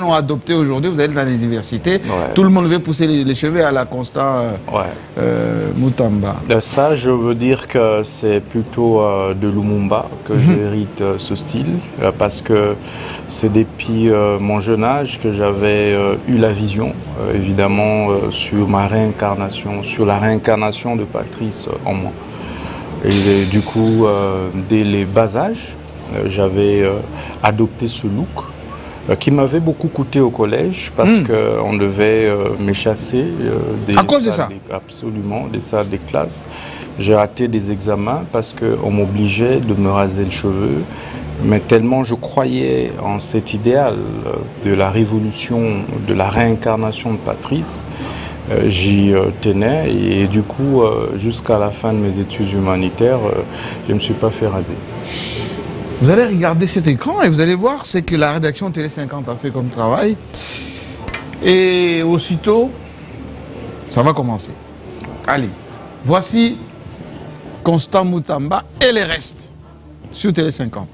jeunes ont adopté aujourd'hui. Vous êtes dans les universités. Ouais. Tout le monde veut pousser les cheveux à la Constant Mutamba. Ça, je veux dire que c'est plutôt de Lumumba que j'hérite ce style, parce que c'est depuis mon jeune âge que j'avais eu la vision, évidemment, sur ma réincarnation, sur la réincarnation de Patrice en moi. Et du coup, dès les bas âges, j'avais adopté ce look qui m'avait beaucoup coûté au collège parce qu'on devait m'échasser des à cause de ça? Absolument, des salles des classes. J'ai raté des examens parce qu'on m'obligeait de me raser le cheveu. Mais tellement je croyais en cet idéal de la révolution, de la réincarnation de Patrice, j'y tenais et du coup, jusqu'à la fin de mes études humanitaires, je ne me suis pas fait raser. Vous allez regarder cet écran et vous allez voir ce que la rédaction Télé 50 a fait comme travail. Et aussitôt, ça va commencer. Allez, voici Constant Mutamba et les restes sur Télé 50.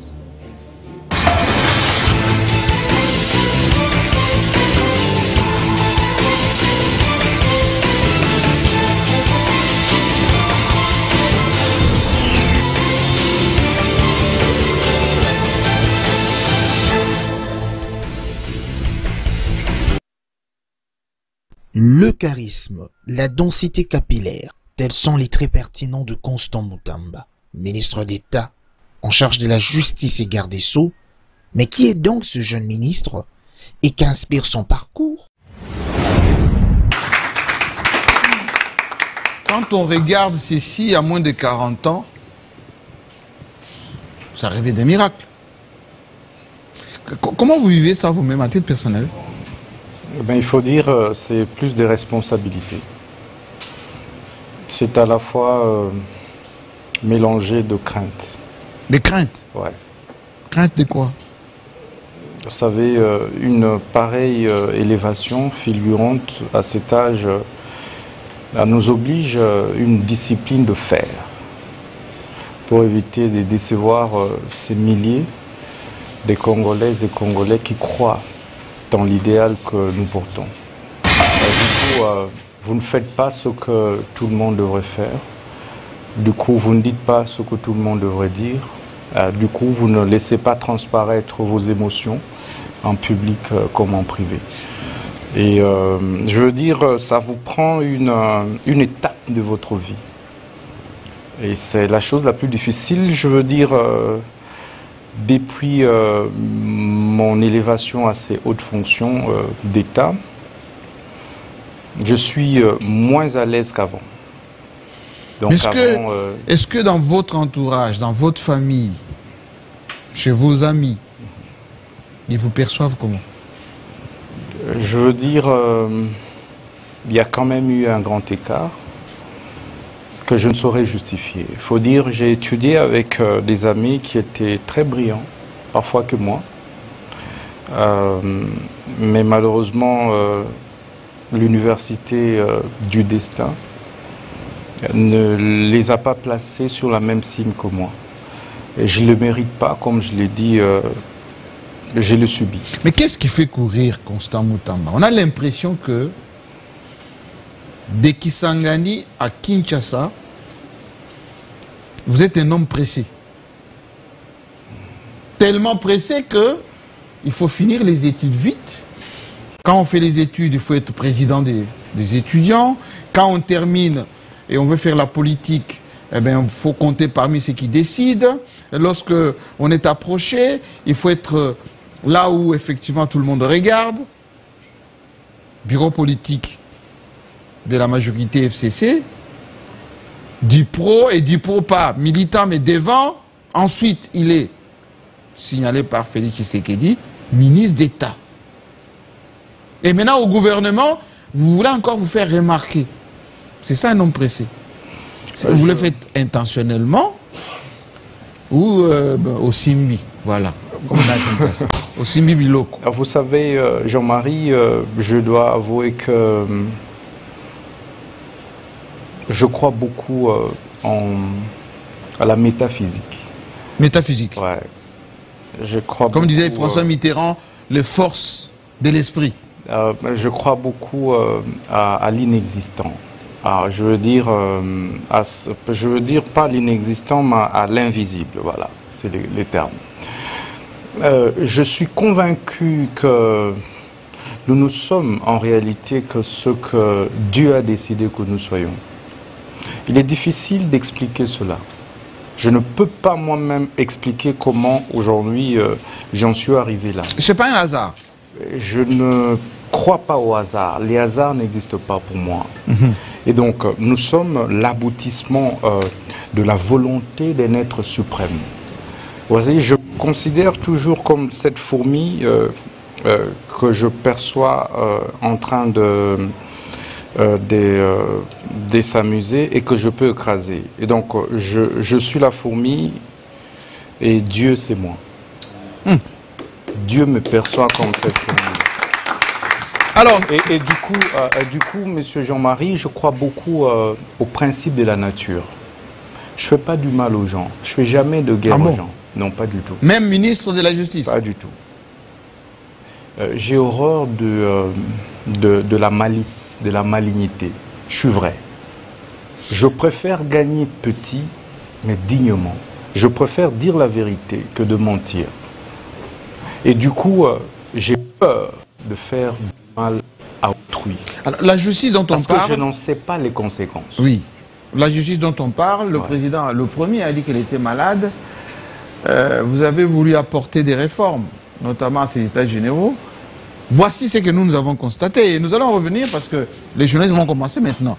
Le charisme, la densité capillaire, tels sont les traits pertinents de Constant Mutamba, ministre d'État en charge de la justice et garde des Sceaux. Mais qui est donc ce jeune ministre et qu'inspire son parcours? Quand on regarde ceci à moins de 40 ans, ça révèle des miracles. Comment vous vivez ça vous-même à titre personnel? Ben, il faut dire c'est plus des responsabilités. C'est à la fois mélangé de craintes. Des craintes? Ouais. Craintes de quoi? Vous savez, une pareille élévation fulgurante à cet âge nous oblige une discipline de fer pour éviter de décevoir ces milliers de Congolaises et Congolais qui croient dans l'idéal que nous portons. Du coup, vous ne faites pas ce que tout le monde devrait faire. Du coup, vous ne dites pas ce que tout le monde devrait dire. Du coup, vous ne laissez pas transparaître vos émotions en public comme en privé. Et je veux dire, ça vous prend une étape de votre vie. Et c'est la chose la plus difficile, je veux dire, depuis mon élévation à ces hautes fonctions d'État, je suis moins à l'aise qu'avant. Est-ce que dans votre entourage, dans votre famille, chez vos amis, ils vous perçoivent comment? Je veux dire, il y a quand même eu un grand écart que je ne saurais justifier. Il faut dire, j'ai étudié avec des amis qui étaient très brillants, parfois que moi. Mais malheureusement, l'université du destin ne les a pas placés sur la même cime que moi. Et je ne le mérite pas, comme je l'ai dit, je le subis. Mais qu'est-ce qui fait courir Constant Mutamba? On a l'impression que de Kisangani à Kinshasa, vous êtes un homme pressé. Tellement pressé que il faut finir les études vite. Quand on fait les études, il faut être président des étudiants. Quand on termine et on veut faire la politique, eh bien, il faut compter parmi ceux qui décident. Lorsque on est approché, il faut être là où effectivement tout le monde regarde. Bureau politique de la majorité FCC, du pro et du pro pas, militant mais devant. Ensuite, il est signalé par Félix Tshisekedi, ministre d'État. Et maintenant, au gouvernement, vous voulez encore vous faire remarquer. C'est ça un homme pressé. Vous le faites intentionnellement ou au Simbi, voilà. Comme on a ça. Au Simbi Biloko. Vous savez, Jean-Marie, je dois avouer que je crois beaucoup à la métaphysique. Métaphysique. Ouais. Je crois Comme beaucoup, disait François Mitterrand, les forces de l'esprit? Je crois beaucoup à l'inexistant. Je veux dire pas l'inexistant, mais à l'invisible. Voilà, c'est les termes. Je suis convaincu que nous sommes en réalité que ce que Dieu a décidé que nous soyons. Il est difficile d'expliquer cela. Je ne peux pas moi-même expliquer comment aujourd'hui j'en suis arrivé là. C'est pas un hasard. Je ne crois pas au hasard. Les hasards n'existent pas pour moi. Et donc, nous sommes l'aboutissement de la volonté d'un être suprême. Vous voyez, je considère toujours comme cette fourmi que je perçois en train de s'amuser et que je peux écraser. Et donc, je suis la fourmi et Dieu, c'est moi. Dieu me perçoit comme cette fourmi. Alors, et du coup, Monsieur Jean-Marie, je crois beaucoup au principe de la nature. Je ne fais pas du mal aux gens. Je ne fais jamais de guerre aux gens. Non, pas du tout. Même ministre de la Justice? Pas du tout. J'ai horreur de la malice, de la malignité. Je suis vrai. Je préfère gagner petit, mais dignement. Je préfère dire la vérité que de mentir. Et du coup, j'ai peur de faire du mal à autrui. Alors, la justice dont on parle... Parce que je n'en sais pas les conséquences. Oui. La justice dont on parle, le président, le premier a dit qu'elle était malade. Vous avez voulu apporter des réformes, notamment à ces états généraux. Voici ce que nous avons constaté. Et nous allons revenir parce que les journalistes vont commencer maintenant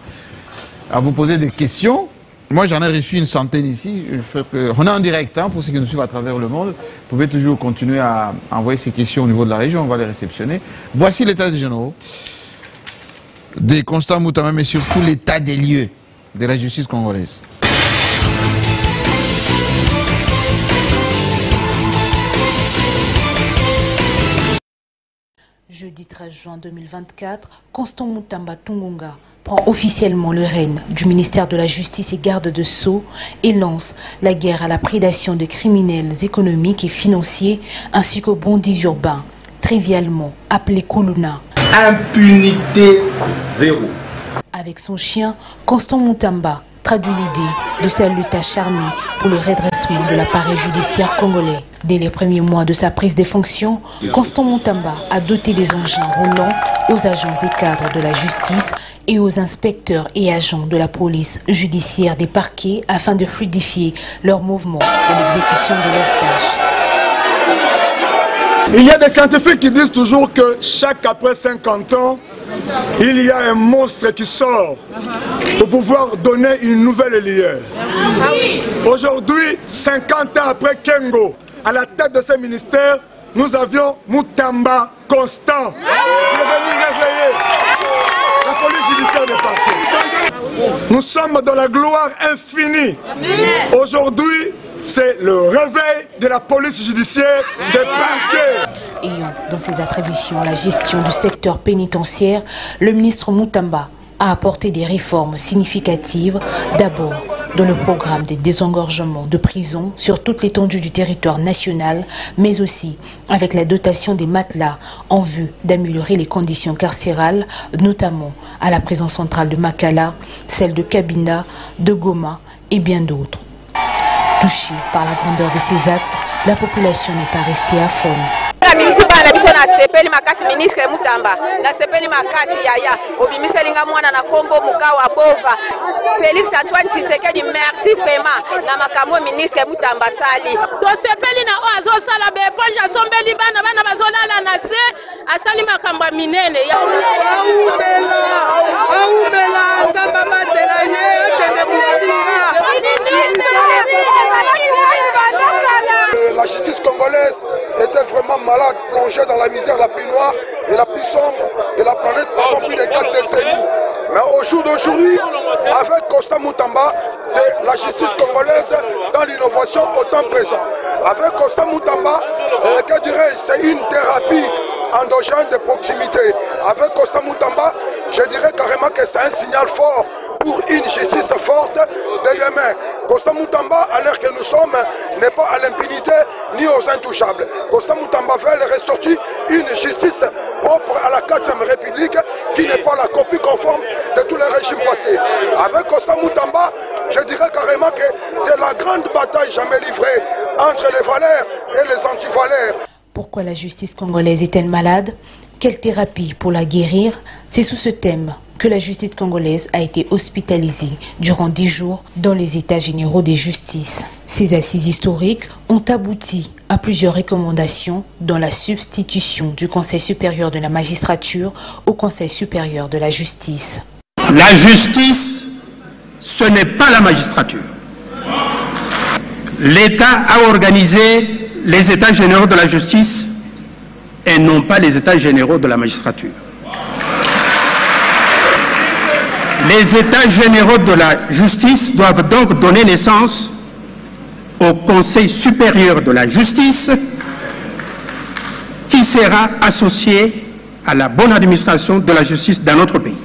à vous poser des questions. Moi, j'en ai reçu une centaine ici. On est en direct, hein, pour ceux qui nous suivent à travers le monde. Vous pouvez toujours continuer à envoyer ces questions au niveau de la région. On va les réceptionner. Voici l'état généraux des Constant Moutamba, mais surtout l'état des lieux de la justice congolaise. Jeudi 13 juin 2024, Constant Moutamba Tungunga prend officiellement le règne du ministère de la Justice et garde de Sceaux et lance la guerre à la prédation de criminels économiques et financiers ainsi qu'aux bandits urbains, trivialement appelés Kuluna. Impunité zéro. Avec son chien, Constant Moutamba traduit l'idée de sa lutte acharnée pour le redressement de l'appareil judiciaire congolais. Dès les premiers mois de sa prise des fonctions, Constant Moutamba a doté des engins roulants aux agents et cadres de la justice et aux inspecteurs et agents de la police judiciaire des parquets afin de fluidifier leurs mouvements et l'exécution de leurs tâches. Il y a des scientifiques qui disent toujours que chaque après 50 ans, il y a un monstre qui sort pour pouvoir donner une nouvelle lueur. Aujourd'hui, 50 ans après Kengo, à la tête de ce ministère, nous avions Moutamba Constant. Bienvenue réveiller la police judiciaire des parquets. Nous sommes dans la gloire infinie. Aujourd'hui, c'est le réveil de la police judiciaire des parquets. Ayant dans ses attributions la gestion du secteur pénitentiaire, le ministre Moutamba a apporté des réformes significatives, d'abord dans le programme des désengorgements de prisons sur toute l'étendue du territoire national, mais aussi avec la dotation des matelas en vue d'améliorer les conditions carcérales, notamment à la prison centrale de Makala, celle de Kabinda, de Goma et bien d'autres. Touchée par la grandeur de ces actes, la population n'est pas restée aphone. Nasepeli makasi ministre Moutamba, nasepeli makasi yaya, obimiselinga mwana na kombo mukawa bova. Félix Antoine Tshisekedi, merci vraiment na makambo ministre Moutamba sali. Tosepeli na oazo sala be ponja sombeli bana bazolala na se asali makambo minene ya. Aumela tamba matela ye kende muyabika. La justice congolaise était vraiment malade, plongée dans la misère la plus noire et la plus sombre de la planète pendant plus de 4 décennies. Mais au jour d'aujourd'hui, avec Constant Moutamba, c'est la justice congolaise dans l'innovation au temps présent. Avec Constant Moutamba, que dirais-je, c'est une thérapie endogène de proximité. Avec Constant Moutamba, je dirais carrément que c'est un signal fort pour une justice forte de demain. Constant Moutamba, à l'heure que nous sommes, n'est pas à l'impunité ni aux intouchables. Constant Moutamba veut ressortir une justice propre à la 4e République qui n'est pas la copie conforme de tous les régimes passés. Avec Constant Moutamba, je dirais carrément que c'est la grande bataille jamais livrée entre les valeurs et les antivaleurs. Pourquoi la justice congolaise est-elle malade? Quelle thérapie pour la guérir? C'est sous ce thème que la justice congolaise a été hospitalisée durant 10 jours dans les états généraux des justices. Ces assises historiques ont abouti à plusieurs recommandations dans la substitution du Conseil supérieur de la magistrature au Conseil supérieur de la justice. La justice, ce n'est pas la magistrature. L'État a organisé les états généraux de la justice et non pas les états généraux de la magistrature. Les états généraux de la justice doivent donc donner naissance au Conseil supérieur de la justice qui sera associé à la bonne administration de la justice dans notre pays.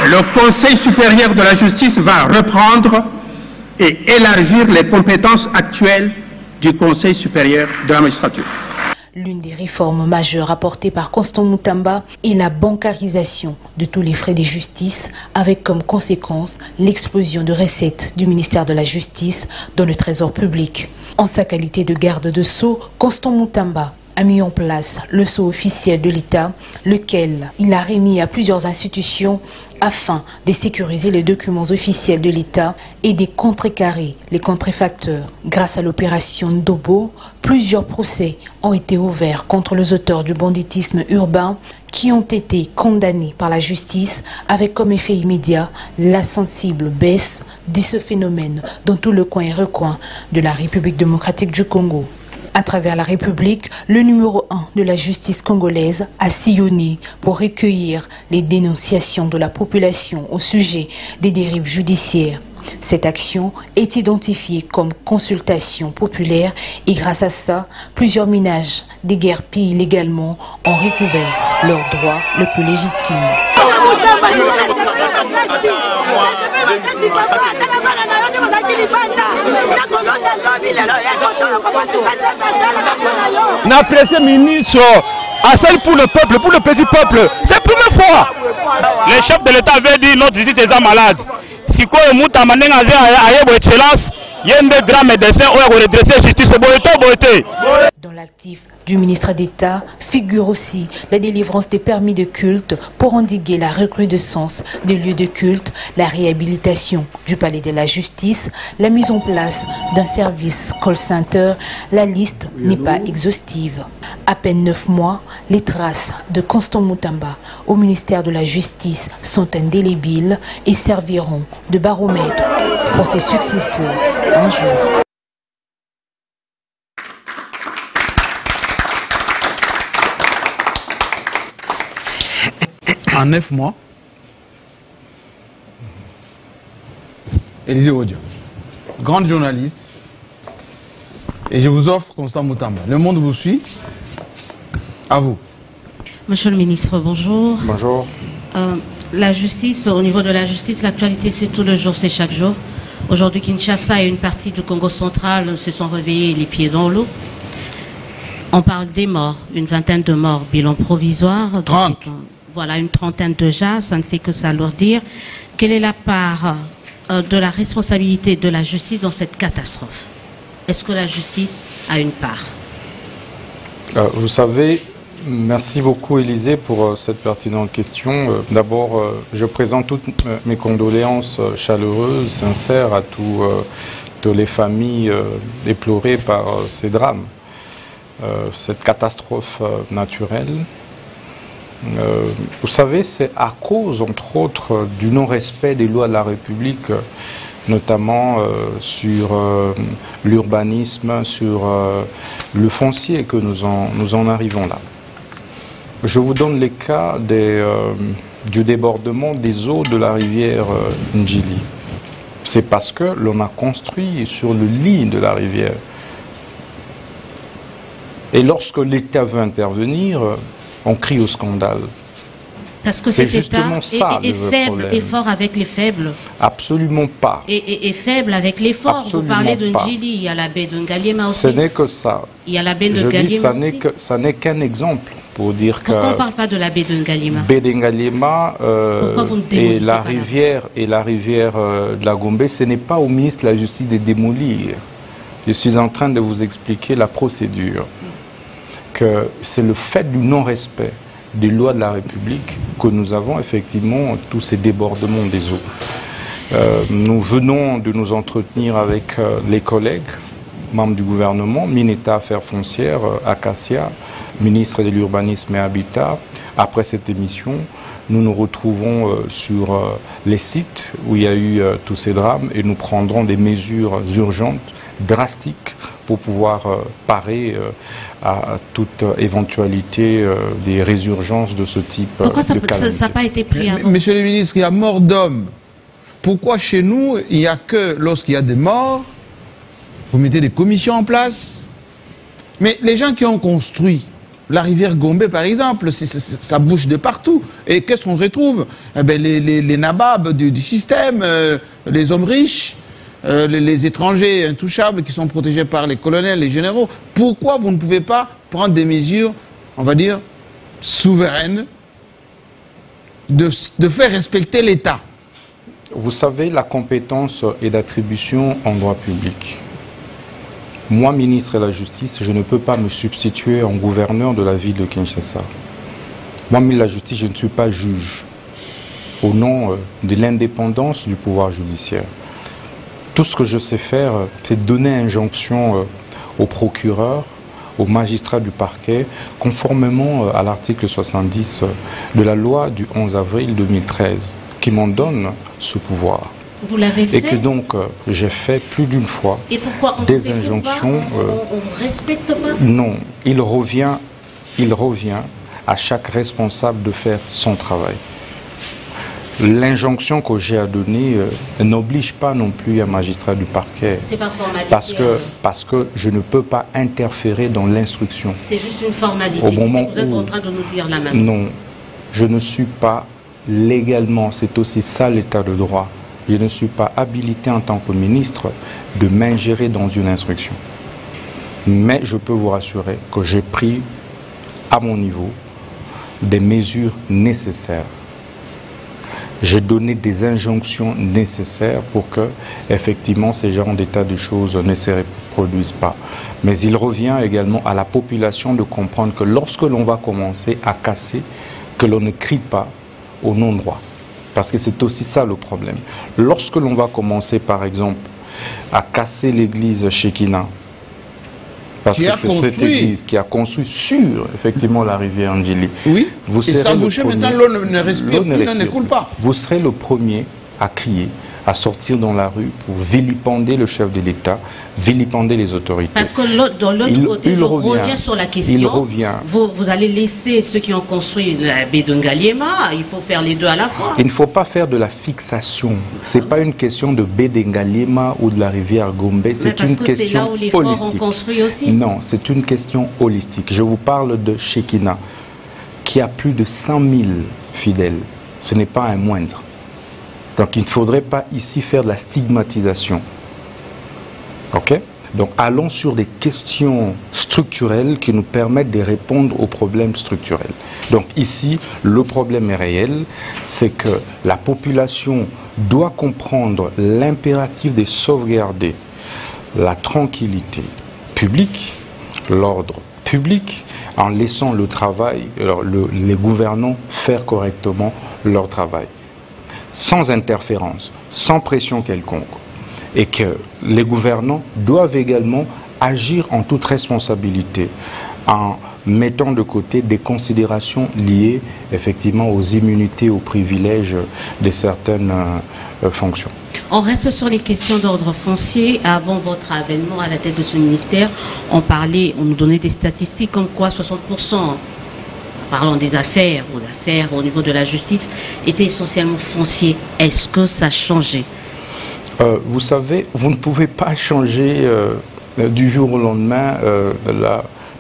Le Conseil supérieur de la justice va reprendre et élargir les compétences actuelles du Conseil supérieur de la magistrature. L'une des réformes majeures apportées par Constant Moutamba est la bancarisation de tous les frais des justices, avec comme conséquence l'explosion de recettes du ministère de la Justice dans le trésor public. En sa qualité de garde de sceau, Constant Moutamba a mis en place le sceau officiel de l'État, lequel il a remis à plusieurs institutions afin de sécuriser les documents officiels de l'État et de contrecarrer les contrefacteurs. Grâce à l'opération Ndobo, plusieurs procès ont été ouverts contre les auteurs du banditisme urbain qui ont été condamnés par la justice avec comme effet immédiat la sensible baisse de ce phénomène dans tout le coin et recoin de la République démocratique du Congo. À travers la République, le numéro 1 de la justice congolaise a sillonné pour recueillir les dénonciations de la population au sujet des dérives judiciaires. Cette action est identifiée comme consultation populaire et grâce à ça, plusieurs ménages déguerpis illégalement ont recouvert leurs droits le plus légitimes. N'appréciez ministre à celle pour le peuple, pour le petit peuple. C'est la première fois. Les chefs de l'État avaient dit notre justice est malade. Si quoi Moutamba n'a pas excellence, il y a des grands médecins qui ont redressé la justice. Dans l'actif du ministre d'État figure aussi la délivrance des permis de culte pour endiguer la recrudescence des lieux de culte, la réhabilitation du palais de la justice, la mise en place d'un service call center. La liste n'est pas exhaustive. À peine 9 mois, les traces de Constant Moutamba au ministère de la Justice sont indélébiles et serviront de baromètre pour ses successeurs un jour. En 9 mois, Élisée Odio, grande journaliste, et je vous offre Constant Moutamba. Le monde vous suit. À vous. Monsieur le ministre, bonjour. Bonjour. La justice, au niveau de la justice, l'actualité c'est tout le jour, c'est chaque jour. Aujourd'hui, Kinshasa et une partie du Congo central se sont réveillés les pieds dans l'eau. On parle des morts, une vingtaine de morts, bilan provisoire. 30. Voilà, une trentaine déjà, ça ne fait que s'alourdir. Quelle est la part de la responsabilité de la justice dans cette catastrophe? Est-ce que la justice a une part? Vous savez, merci beaucoup Élisée pour cette pertinente question. D'abord, je présente toutes mes condoléances chaleureuses, sincères à toutes les familles déplorées par ces drames, cette catastrophe naturelle. Vous savez, c'est à cause, entre autres, du non-respect des lois de la République, notamment sur l'urbanisme, sur le foncier que nous en arrivons là. Je vous donne les cas du débordement des eaux de la rivière Ndjili. C'est parce que l'on a construit sur le lit de la rivière. Et lorsque l'État veut intervenir, on crie au scandale. Parce que cet État est faible et fort avec les faibles. Absolument pas. Et faible avec l'effort. Vous parlez de Ndjili, il y a la baie de Ngaliema aussi. Ce n'est que ça. Il y a la baie de Je dis, Ngaliema aussi. ça n'est qu'un exemple pour dire que... Pourquoi on ne parle pas de la baie de Ngaliema? Baie de Ngaliema et la rivière de la Gombe, ce n'est pas au ministre de la Justice de démolir. Je suis en train de vous expliquer la procédure. Que c'est le fait du non-respect des lois de la République que nous avons effectivement tous ces débordements des eaux. Nous venons de nous entretenir avec les collègues, membres du gouvernement, Mineta Affaires Foncières, Acacia, ministre de l'Urbanisme et Habitat. Après cette émission, nous nous retrouvons sur les sites où il y a eu tous ces drames et nous prendrons des mesures urgentes, drastiques, pour pouvoir parer à toute éventualité des résurgences de ce type Pourquoi de calamité. ça n'a pas été pris avant? Monsieur le ministre, il y a mort d'hommes. Pourquoi chez nous, il n'y a que lorsqu'il y a des morts, vous mettez des commissions en place? Mais les gens qui ont construit la rivière Gombe, par exemple, ça bouge de partout. Et qu'est-ce qu'on retrouve? Eh bien, les nababs du système, les hommes riches, les étrangers intouchables qui sont protégés par les colonels, les généraux. Pourquoi vous ne pouvez pas prendre des mesures, on va dire, souveraines, de faire respecter l'État? Vous savez, la compétence est d'attribution en droit public. Moi, ministre de la Justice, je ne peux pas me substituer en gouverneur de la ville de Kinshasa. Moi, ministre de la Justice, je ne suis pas juge au nom de l'indépendance du pouvoir judiciaire. Tout ce que je sais faire, c'est donner injonction au procureur, aux magistrats du parquet, conformément à l'article 70 de la loi du 11 avril 2013, qui m'en donne ce pouvoir. Vous l'avez fait? Et que donc, j'ai fait plus d'une fois des injonctions. On ne respecte pas? Non, il revient à chaque responsable de faire son travail. L'injonction que j'ai à donner n'oblige pas non plus un magistrat du parquet. C'est pas formalité. Parce que je ne peux pas interférer dans l'instruction. C'est juste une formalité. Au moment vous êtes en train de nous dire là maintenant. Non, je ne suis pas légalement, c'est aussi ça l'état de droit. Je ne suis pas habilité en tant que ministre de m'ingérer dans une instruction. Mais je peux vous rassurer que j'ai pris à mon niveau des mesures nécessaires. J'ai donné des injonctions nécessaires pour que, effectivement, ces genres d'état de choses ne se reproduisent pas. Mais il revient également à la population de comprendre que lorsque l'on va commencer à casser, que l'on ne crie pas au non-droit. Parce que c'est aussi ça le problème. Lorsque l'on va commencer, par exemple, à casser l'église Shekinah, parce que c'est cette église qui a construit sur, effectivement, la rivière Ndjili. Oui, vous et ça a bouché, maintenant l'eau ne respire plus, l'eau ne coule pas. Vous serez le premier à crier, à sortir dans la rue pour vilipender le chef de l'État, vilipender les autorités. Parce que dans l'autre côté, je reviens sur la question. Il revient. Vous allez laisser ceux qui ont construit la baie de Ngaliema, il faut faire les deux à la fois. Il ne faut pas faire de la fixation. Ce n'est pas une question de baie de Ngaliema ou de la rivière Gombe, c'est une question là où les forts holistique. ont construit aussi. Non, c'est une question holistique. Je vous parle de Shekinah, qui a plus de 100 000 fidèles. Ce n'est pas un moindre. Donc il ne faudrait pas ici faire de la stigmatisation. Ok? Donc allons sur des questions structurelles qui nous permettent de répondre aux problèmes structurels. Donc ici, le problème est réel, c'est que la population doit comprendre l'impératif de sauvegarder la tranquillité publique, l'ordre public, en laissant le travail, les gouvernants faire correctement leur travail. Sans interférence, sans pression quelconque. Et que les gouvernants doivent également agir en toute responsabilité, en mettant de côté des considérations liées effectivement aux immunités, aux privilèges de certaines fonctions. On reste sur les questions d'ordre foncier. Avant votre avènement à la tête de ce ministère, on nous donnait des statistiques comme quoi 60%, parlant des affaires ou d'affaires au niveau de la justice, étaient essentiellement fonciers. Est-ce que ça a changé? Vous savez, vous ne pouvez pas changer du jour au lendemain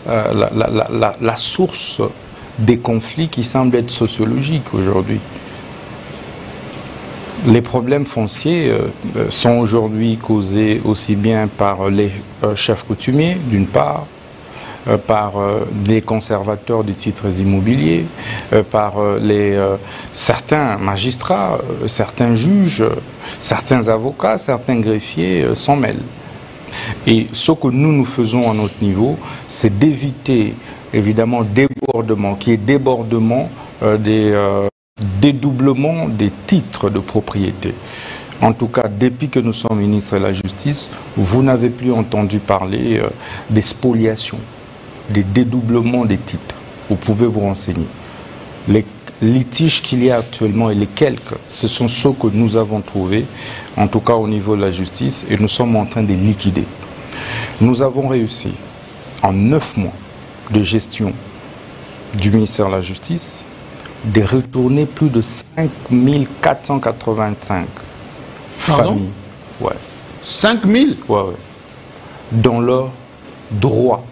la source des conflits qui semblent être sociologiques aujourd'hui. Les problèmes fonciers sont aujourd'hui causés aussi bien par les chefs coutumiers, d'une part, par les conservateurs des titres immobiliers, par certains magistrats, certains juges, certains avocats, certains greffiers s'en mêlent. Et ce que nous faisons à notre niveau, c'est d'éviter évidemment débordement, qui est débordement des dédoublement des titres de propriété. En tout cas, depuis que nous sommes ministres de la Justice, vous n'avez plus entendu parler des spoliations, des dédoublements des titres. Vous pouvez vous renseigner. Les litiges qu'il y a actuellement et les quelques, ce sont ceux que nous avons trouvés, en tout cas au niveau de la justice, et nous sommes en train de les liquider. Nous avons réussi, en 9 mois de gestion du ministère de la Justice, de retourner plus de 5485 familles. Ouais. 5000 ouais. Dans leurs droits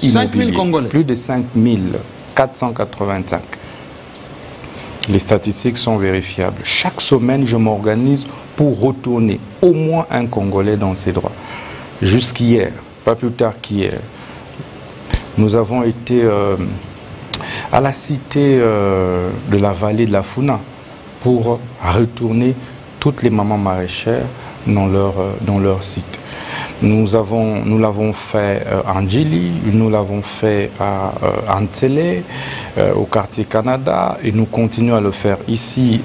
immobiliers. 5000 Congolais. Plus de 5485. Les statistiques sont vérifiables. Chaque semaine, je m'organise pour retourner au moins un Congolais dans ses droits. Jusqu'hier, pas plus tard qu'hier, nous avons été à la cité de la vallée de la Funa pour retourner toutes les mamans maraîchères dans leur site. Nous l'avons fait à Ndjili, nous l'avons fait à Antsele, au quartier Canada, et nous continuons à le faire ici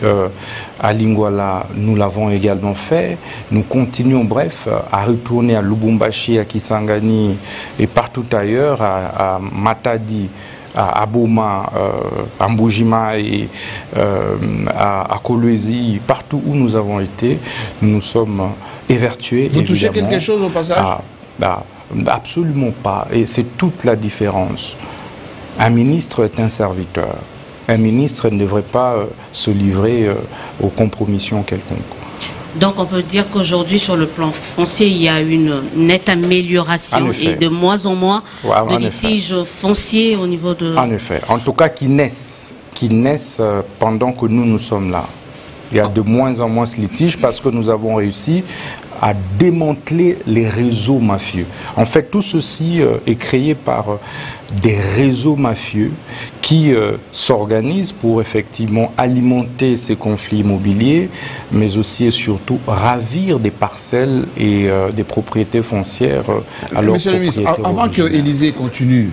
à Lingwala. Nous l'avons également fait. Nous continuons, bref, à retourner à Lubumbashi, à Kisangani et partout ailleurs, à Matadi, à Aboma, à Mbujima et à Kolwezi, partout où nous avons été, nous nous sommes évertués. Vous touchez quelque chose au passage? Absolument pas. Et c'est toute la différence. Un ministre est un serviteur. Un ministre ne devrait pas se livrer aux compromissions quelconques. Donc on peut dire qu'aujourd'hui sur le plan foncier, il y a une nette amélioration et de moins en moins de litiges fonciers au niveau de... En effet. En tout cas qui naissent pendant que nous sommes là. Il y a de moins en moins de litiges parce que nous avons réussi à démanteler les réseaux mafieux. En fait, tout ceci est créé par des réseaux mafieux qui s'organisent pour effectivement alimenter ces conflits immobiliers, mais aussi et surtout ravir des parcelles et des propriétés foncières à leurs Monsieur le ministre, avant que Élysée continue,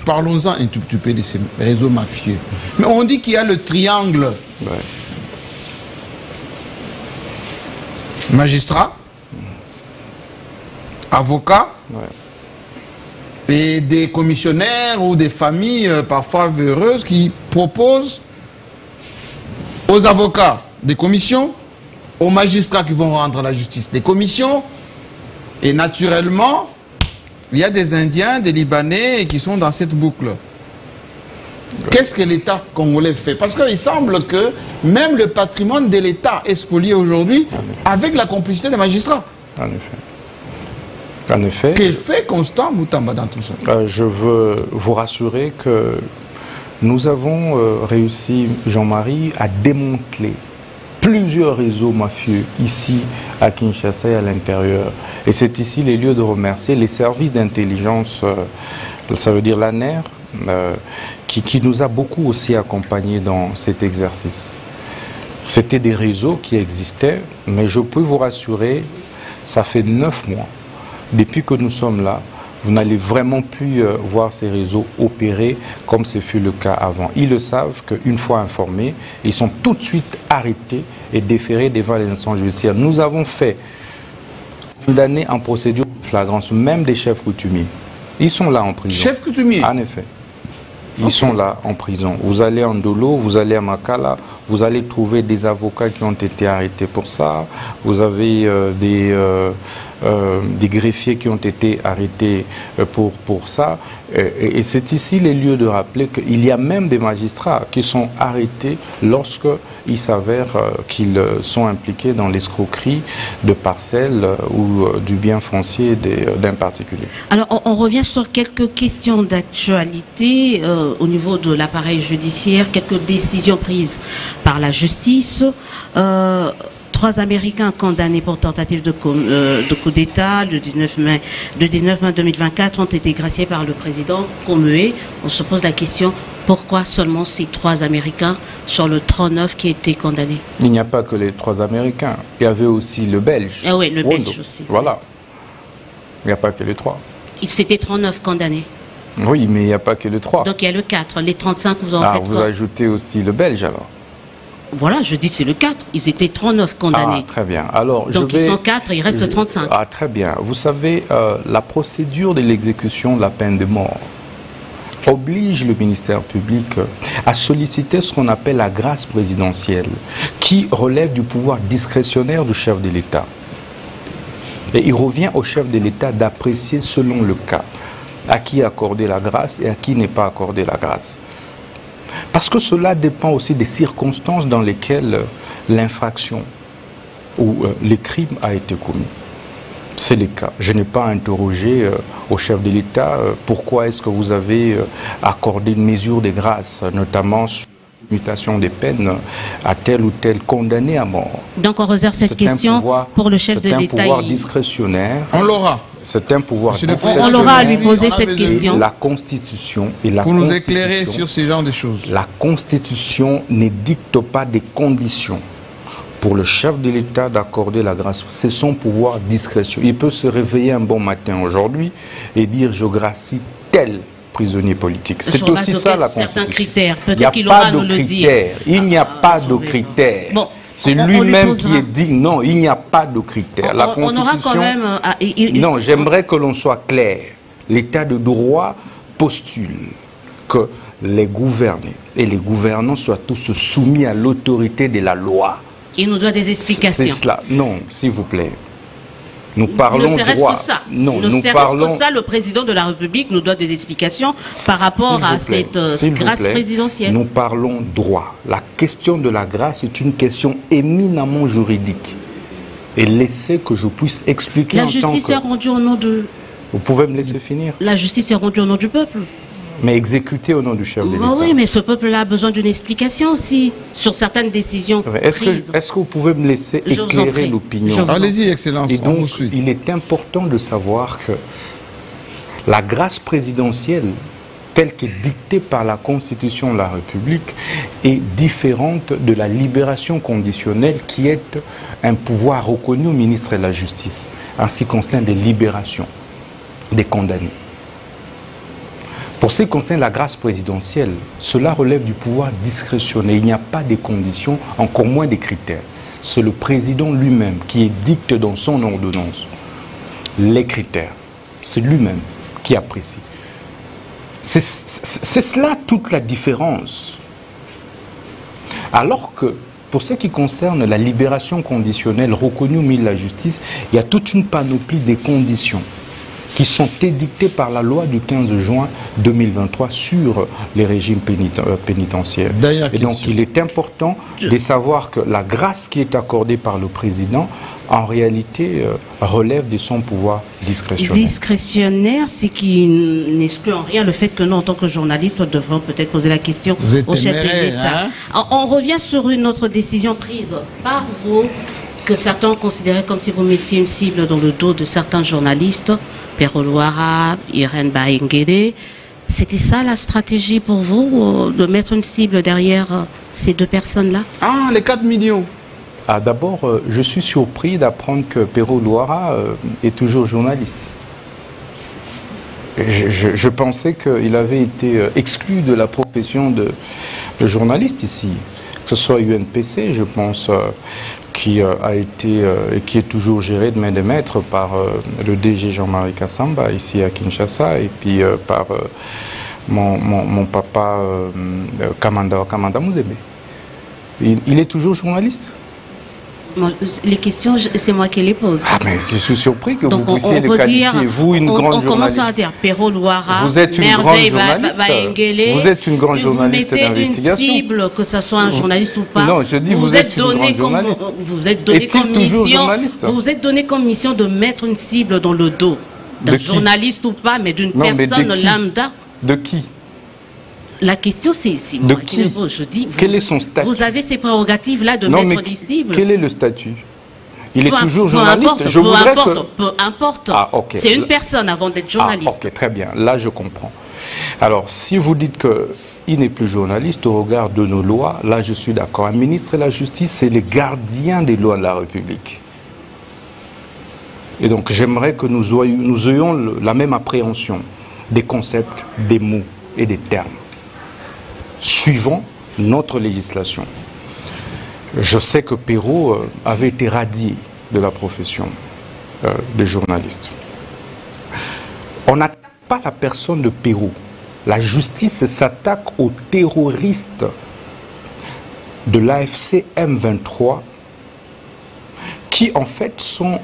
parlons-en un tout petit peu de ces réseaux mafieux. Mais on dit qu'il y a le triangle. Ouais. Magistrats, avocats, et des commissionnaires ou des familles parfois véreuses qui proposent aux avocats des commissions, aux magistrats qui vont rendre la justice des commissions, et naturellement, il y a des Indiens, des Libanais qui sont dans cette boucle. Qu'est-ce que l'État congolais fait? Parce qu'il semble que même le patrimoine de l'État est spolié aujourd'hui avec la complicité des magistrats. En effet. En effet. Quel fait Constant Moutamba dans tout ça? Je veux vous rassurer que nous avons réussi, Jean-Marie, à démanteler plusieurs réseaux mafieux ici à Kinshasa et à l'intérieur. Et c'est ici les lieux de remercier les services d'intelligence, ça veut dire l'ANER, qui nous a beaucoup aussi accompagnés dans cet exercice. C'était des réseaux qui existaient, mais je peux vous rassurer, ça fait 9 mois. Depuis que nous sommes là, vous n'allez vraiment plus voir ces réseaux opérer comme ce fut le cas avant. Ils le savent qu'une fois informés, ils sont tout de suite arrêtés et déférés devant les instances judiciaires. Nous avons fait condamner en procédure de flagrance, même des chefs coutumiers. Ils sont là en prison. Chefs coutumiers? En effet. Ils sont là en prison. Vous allez en Ndolo, vous allez à Makala, vous allez trouver des avocats qui ont été arrêtés pour ça. Vous avez des greffiers qui ont été arrêtés pour ça. Et c'est ici les lieux de rappeler qu'il y a même des magistrats qui sont arrêtés lorsqu'il s'avère qu'ils sont impliqués dans l'escroquerie de parcelles ou du bien foncier d'un particulier. Alors on revient sur quelques questions d'actualité au niveau de l'appareil judiciaire, quelques décisions prises par la justice. 3 Américains condamnés pour tentative de coup d'État le 19 mai 2024 ont été graciés par le président Comeé. On se pose la question, pourquoi seulement ces 3 Américains sur le 39 qui étaient condamnés? Il n'y a pas que les 3 Américains, il y avait aussi le Belge. Ah oui, le Belge aussi. Voilà, il n'y a pas que les 3. C'était 39 condamnés. Oui, mais il n'y a pas que les 3. Donc il y a le 4, les 35 vous en faites vous quoi? ajoutez aussi le Belge alors. Voilà, je dis c'est le 4. Ils étaient 39 condamnés. Ah, très bien. Alors, donc ils sont 4 et il reste 35. Ah, très bien. Vous savez, la procédure de l'exécution de la peine de mort oblige le ministère public à solliciter ce qu'on appelle la grâce présidentielle, qui relève du pouvoir discrétionnaire du chef de l'État. Et il revient au chef de l'État d'apprécier selon le cas à qui accorder la grâce et à qui n'est pas accordé la grâce. Parce que cela dépend aussi des circonstances dans lesquelles l'infraction ou le crime a été commis. C'est le cas. Je n'ai pas interrogé au chef de l'État pourquoi est-ce que vous avez accordé une mesure de grâce, notamment sur la mutation des peines à tel ou tel condamné à mort. Donc on réserve cette question pour le chef de l'État. C'est un pouvoir discrétionnaire. On l'aura. C'est un pouvoir discrétionnaire. On aura à lui poser cette question. La Constitution et la pour nous éclairer sur ces genres de choses. La Constitution ne dicte pas des conditions pour le chef de l'État d'accorder la grâce. C'est son pouvoir discrétion. Il peut se réveiller un bon matin aujourd'hui et dire je gracie tel prisonnier politique. C'est aussi ça la Constitution. Il n'y a pas de critères. Il n'y a pas de critères. Bon. C'est lui-même qui est dit non, il n'y a pas de critères. La Constitution, on aura quand même, non, j'aimerais que l'on soit clair. L'État de droit postule que les gouvernés et les gouvernants soient tous soumis à l'autorité de la loi. Il nous doit des explications. C'est cela. Non, s'il vous plaît. Nous parlons droit. Non, nous parlons que ça. Le président de la République nous doit des explications par rapport à cette grâce présidentielle. Nous parlons droit. La question de la grâce est une question éminemment juridique. Et laissez que je puisse expliquer en tant que... La justice est rendue au nom de... Vous pouvez me laisser finir? La justice est rendue au nom du peuple. Mais exécutée au nom du chef de l'État. Oui, mais ce peuple a besoin d'une explication aussi sur certaines décisions prises. Est-ce que vous pouvez me laisser éclairer l'opinion? Allez-y, Excellence. Et donc, il est important de savoir que la grâce présidentielle, telle qu'est dictée par la Constitution de la République, est différente de la libération conditionnelle qui est un pouvoir reconnu au ministre de la Justice en ce qui concerne des libérations des condamnés. Pour ce qui concerne la grâce présidentielle, cela relève du pouvoir discrétionnaire. Il n'y a pas de conditions, encore moins des critères. C'est le président lui-même qui dicte dans son ordonnance les critères. C'est lui-même qui apprécie. C'est cela toute la différence. Alors que, pour ce qui concerne la libération conditionnelle reconnue au milieu de la justice, il y a toute une panoplie de conditions qui sont édictées par la loi du 15 juin 2023 sur les régimes pénitentiaires. Et donc il est important de savoir que la grâce qui est accordée par le président, en réalité, relève de son pouvoir discrétionnaire. Discrétionnaire, c'est qui n'exclut en rien le fait que nous, en tant que journalistes, nous devrions peut-être poser la question au chef de l'État. Hein? On revient sur une autre décision prise par vous, que certains ont considéré comme si vous mettiez une cible dans le dos de certains journalistes, Pero Luara, Irène Baingere. C'était ça la stratégie pour vous, de mettre une cible derrière ces deux personnes-là? Ah, les 4 millions. Ah, d'abord, je suis surpris d'apprendre que Pero Luara est toujours journaliste. Je pensais qu'il avait été exclu de la profession de journaliste ici. Que ce soit UNPC, je pense, qui a été et qui est toujours géré de main de maître par le DG Jean-Marie Kassamba ici à Kinshasa, et puis par mon papa Kamanda Muzebe. Il est toujours journaliste. Les questions, c'est moi qui les pose. Ah, mais je suis surpris que donc vous puissiez le qualifier, vous, une grande journaliste. On commence à dire Perrault Louara, vous êtes une grande journaliste. Vous êtes une grande journaliste d'investigation. Vous mettez une cible, que ce soit un journaliste ou pas. Non, je dis vous êtes une grande journaliste. Vous êtes donné comme mission. Vous vous êtes donné comme mission de mettre une cible dans le dos d'un journaliste ou pas, mais d'une personne lambda. De qui? La question, c'est moi qui le pose. Je dis, quel est son statut? Vous avez ces prérogatives-là de mettre des cibles. Quel est le statut? Il est toujours journaliste. Peu importe. Ah, okay. C'est une personne avant d'être journaliste. Ah, ok, très bien. Là, je comprends. Alors, si vous dites qu'il n'est plus journaliste au regard de nos lois, là, je suis d'accord. Un ministre de la Justice, c'est le gardien des lois de la République. Et donc, j'aimerais que nous ayons la même appréhension des concepts, des mots et des termes, suivant notre législation. Je sais que Perrault avait été radié de la profession de journaliste. On n'attaque pas la personne de Perrault. La justice s'attaque aux terroristes de l'AFC M23 qui en fait sont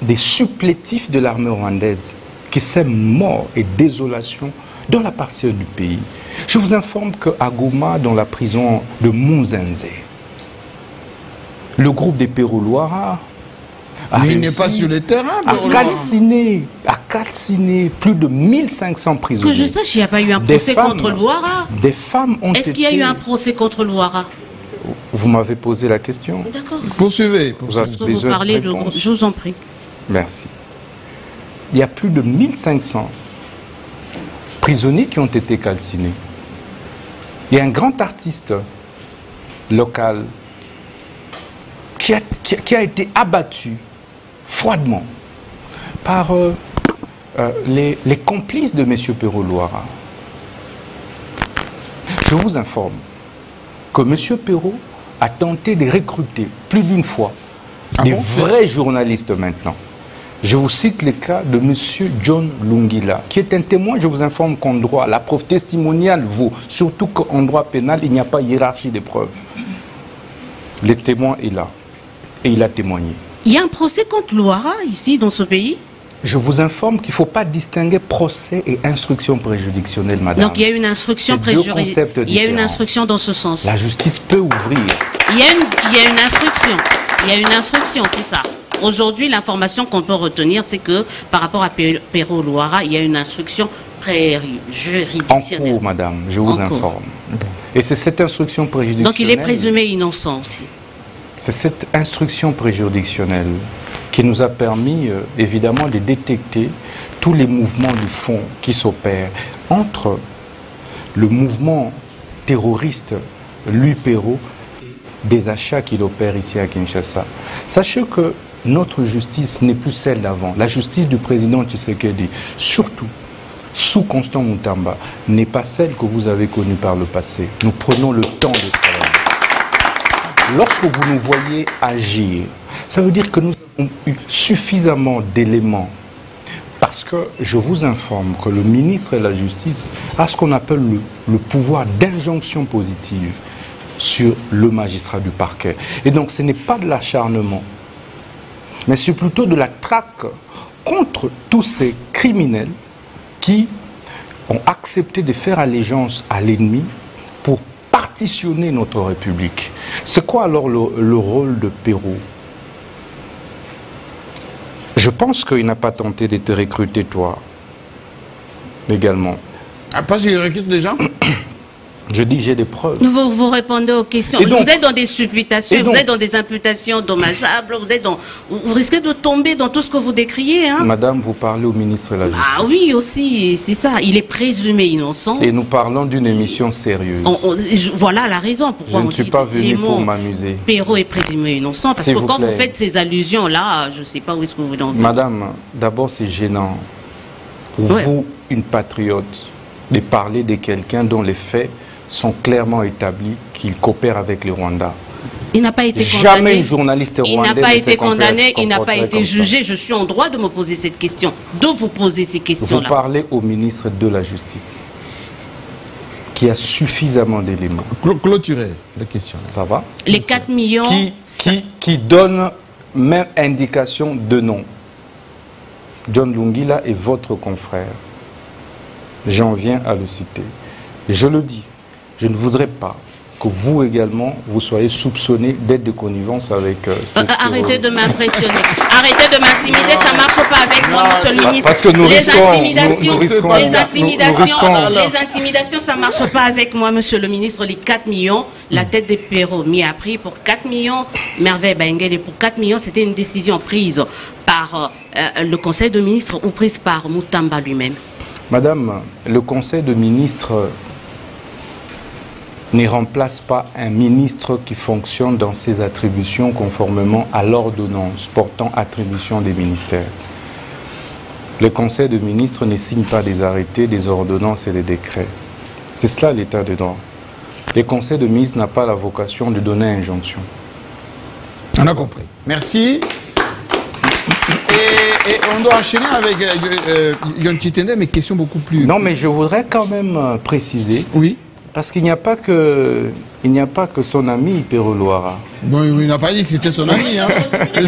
des supplétifs de l'armée rwandaise qui sèment mort et désolation dans la partie du pays. Je vous informe qu'à Goma, dans la prison de Munzenze, le groupe des Perrault-Louara il n'est pas sur le terrain, a calciné plus de 1500 prisonniers. Que je sache, il n'y a pas eu un procès contre Louara. Des femmes ont été... Est-ce qu'il y a eu un procès contre Louara? Vous m'avez posé la question. D'accord. Poursuivez. Vous parlez de... Je vous en prie. Merci. Il y a plus de 1500 prisonniers qui ont été calcinés. Il y a un grand artiste local qui a été abattu froidement par les complices de M. Perrault-Louara. Je vous informe que M. Perrault a tenté de recruter plus d'une fois des vrais journalistes maintenant. Je vous cite le cas de M. John Lungila, qui est un témoin. Je vous informe qu'en droit, la preuve testimoniale vaut, surtout qu'en droit pénal, il n'y a pas hiérarchie des preuves. Le témoin est là, et il a témoigné. Il y a un procès contre Louara, ici, dans ce pays? Je vous informe qu'il ne faut pas distinguer procès et instruction préjuridictionnelle, madame. Donc il y a une instruction préjuridictionnelle. Il y a une instruction dans ce sens. La justice peut ouvrir. Il y a une instruction. Il y a une instruction, c'est ça. Aujourd'hui, l'information qu'on peut retenir, c'est que par rapport à Perrault-Louara, il y a une instruction préjuridictionnelle. En cours, madame, je vous informe. Et c'est cette instruction préjuridictionnelle... Donc il est présumé innocent aussi. C'est cette instruction préjuridictionnelle qui nous a permis, évidemment, de détecter tous les mouvements du fond qui s'opèrent entre le mouvement terroriste, lui Perrault, et des achats qu'il opère ici à Kinshasa. Sachez que notre justice n'est plus celle d'avant. La justice du président Tshisekedi, surtout sous Constant Moutamba, n'est pas celle que vous avez connue par le passé. Nous prenons le temps de travailler. Lorsque vous nous voyez agir, ça veut dire que nous avons eu suffisamment d'éléments. Parce que je vous informe que le ministre de la Justice a ce qu'on appelle le pouvoir d'injonction positive sur le magistrat du parquet. Et donc ce n'est pas de l'acharnement, mais c'est plutôt de la traque contre tous ces criminels qui ont accepté de faire allégeance à l'ennemi pour partitionner notre République. C'est quoi alors le rôle de Perrault? Je pense qu'il n'a pas tenté de te recruter, toi, également. Ah, parce qu'il recrute des gens? Je dis, j'ai des preuves. Vous répondez aux questions. Donc, vous êtes dans des supputations, vous êtes dans des imputations dommageables, vous risquez de tomber dans tout ce que vous décriez. Hein? Madame, vous parlez au ministre de la Justice. Ah oui, aussi, c'est ça. Il est présumé innocent. Et nous parlons d'une émission sérieuse. Voilà la raison pourquoi je ne suis pas venu pour m'amuser. Perrault est présumé innocent, parce que quand vous faites ces allusions-là, je ne sais pas où est-ce que vous en venez. Madame, d'abord, c'est gênant pour vous, une patriote, de parler de quelqu'un dont les faits sont clairement établis qu'il coopère avec les Rwandais. Il n'a pas été condamné. Jamais un journaliste rwandais il n'a pas été condamné, il n'a pas été jugé. Je suis en droit de me poser cette question, de vous poser ces questions-là. Vous parlez au ministre de la Justice, qui a suffisamment d'éléments. Clôturer la question. Ça va? Les 4 millions... Qui donne même indication de nom. John Lungila est votre confrère. J'en viens à le citer. Et je le dis, je ne voudrais pas que vous également, vous soyez soupçonnés d'être de connivence avec arrêtez de m'impressionner. Arrêtez de m'intimider, ça ne marche pas avec moi, monsieur le ministre. Parce que nous les intimidations, ça ne marche pas avec moi, monsieur le ministre. Les 4 millions, la tête des Perrault mis à prix pour 4 millions, Merveille Bengele pour 4 millions, c'était une décision prise par le Conseil de ministres ou prise par Mutamba lui-même. Madame, le Conseil de ministres ne remplace pas un ministre qui fonctionne dans ses attributions conformément à l'ordonnance portant attribution des ministères. Le Conseil de ministres ne signe pas des arrêtés, des ordonnances et des décrets. C'est cela l'état de droit. Le Conseil de ministres n'a pas la vocation de donner injonction. On a compris. Merci. Et on doit enchaîner avec Yon Chitende, mais question beaucoup plus... Non, mais je voudrais quand même préciser... Oui. Parce qu'il n'y a pas que son ami Perrault Loara. Bon, il n'a pas dit que c'était son ami. Hein. Ce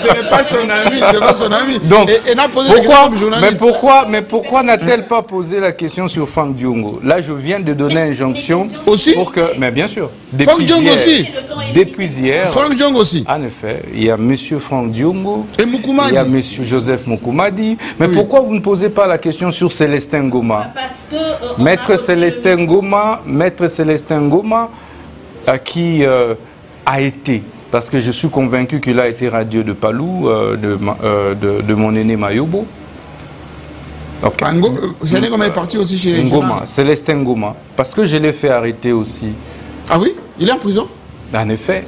n'est pas son ami, c'est pas son ami. Donc, et n'a posé pourquoi, comme journaliste. Mais pourquoi n'a-t-elle pas posé la question sur Franck Diongo? Là, je viens de donner injonction aussi pour que, mais bien sûr. Franck Diongo aussi. Depuis hier. Franck Diongo aussi. En effet, il y a Monsieur Franck Diongo. Et Moukoumadi. Il y a Monsieur Joseph Moukoumadi. Mais oui. Pourquoi vous ne posez pas la question sur Célestin Goma? Parce que Maître Célestin Goma, qui a été, parce que je suis convaincu qu'il a été radieux de Palou, de mon aîné Mayobo. Okay. Célestin Goma est parti aussi chez Ngoma, Célestin Goma, parce que je l'ai fait arrêter aussi. Ah oui? Il est en prison? En effet,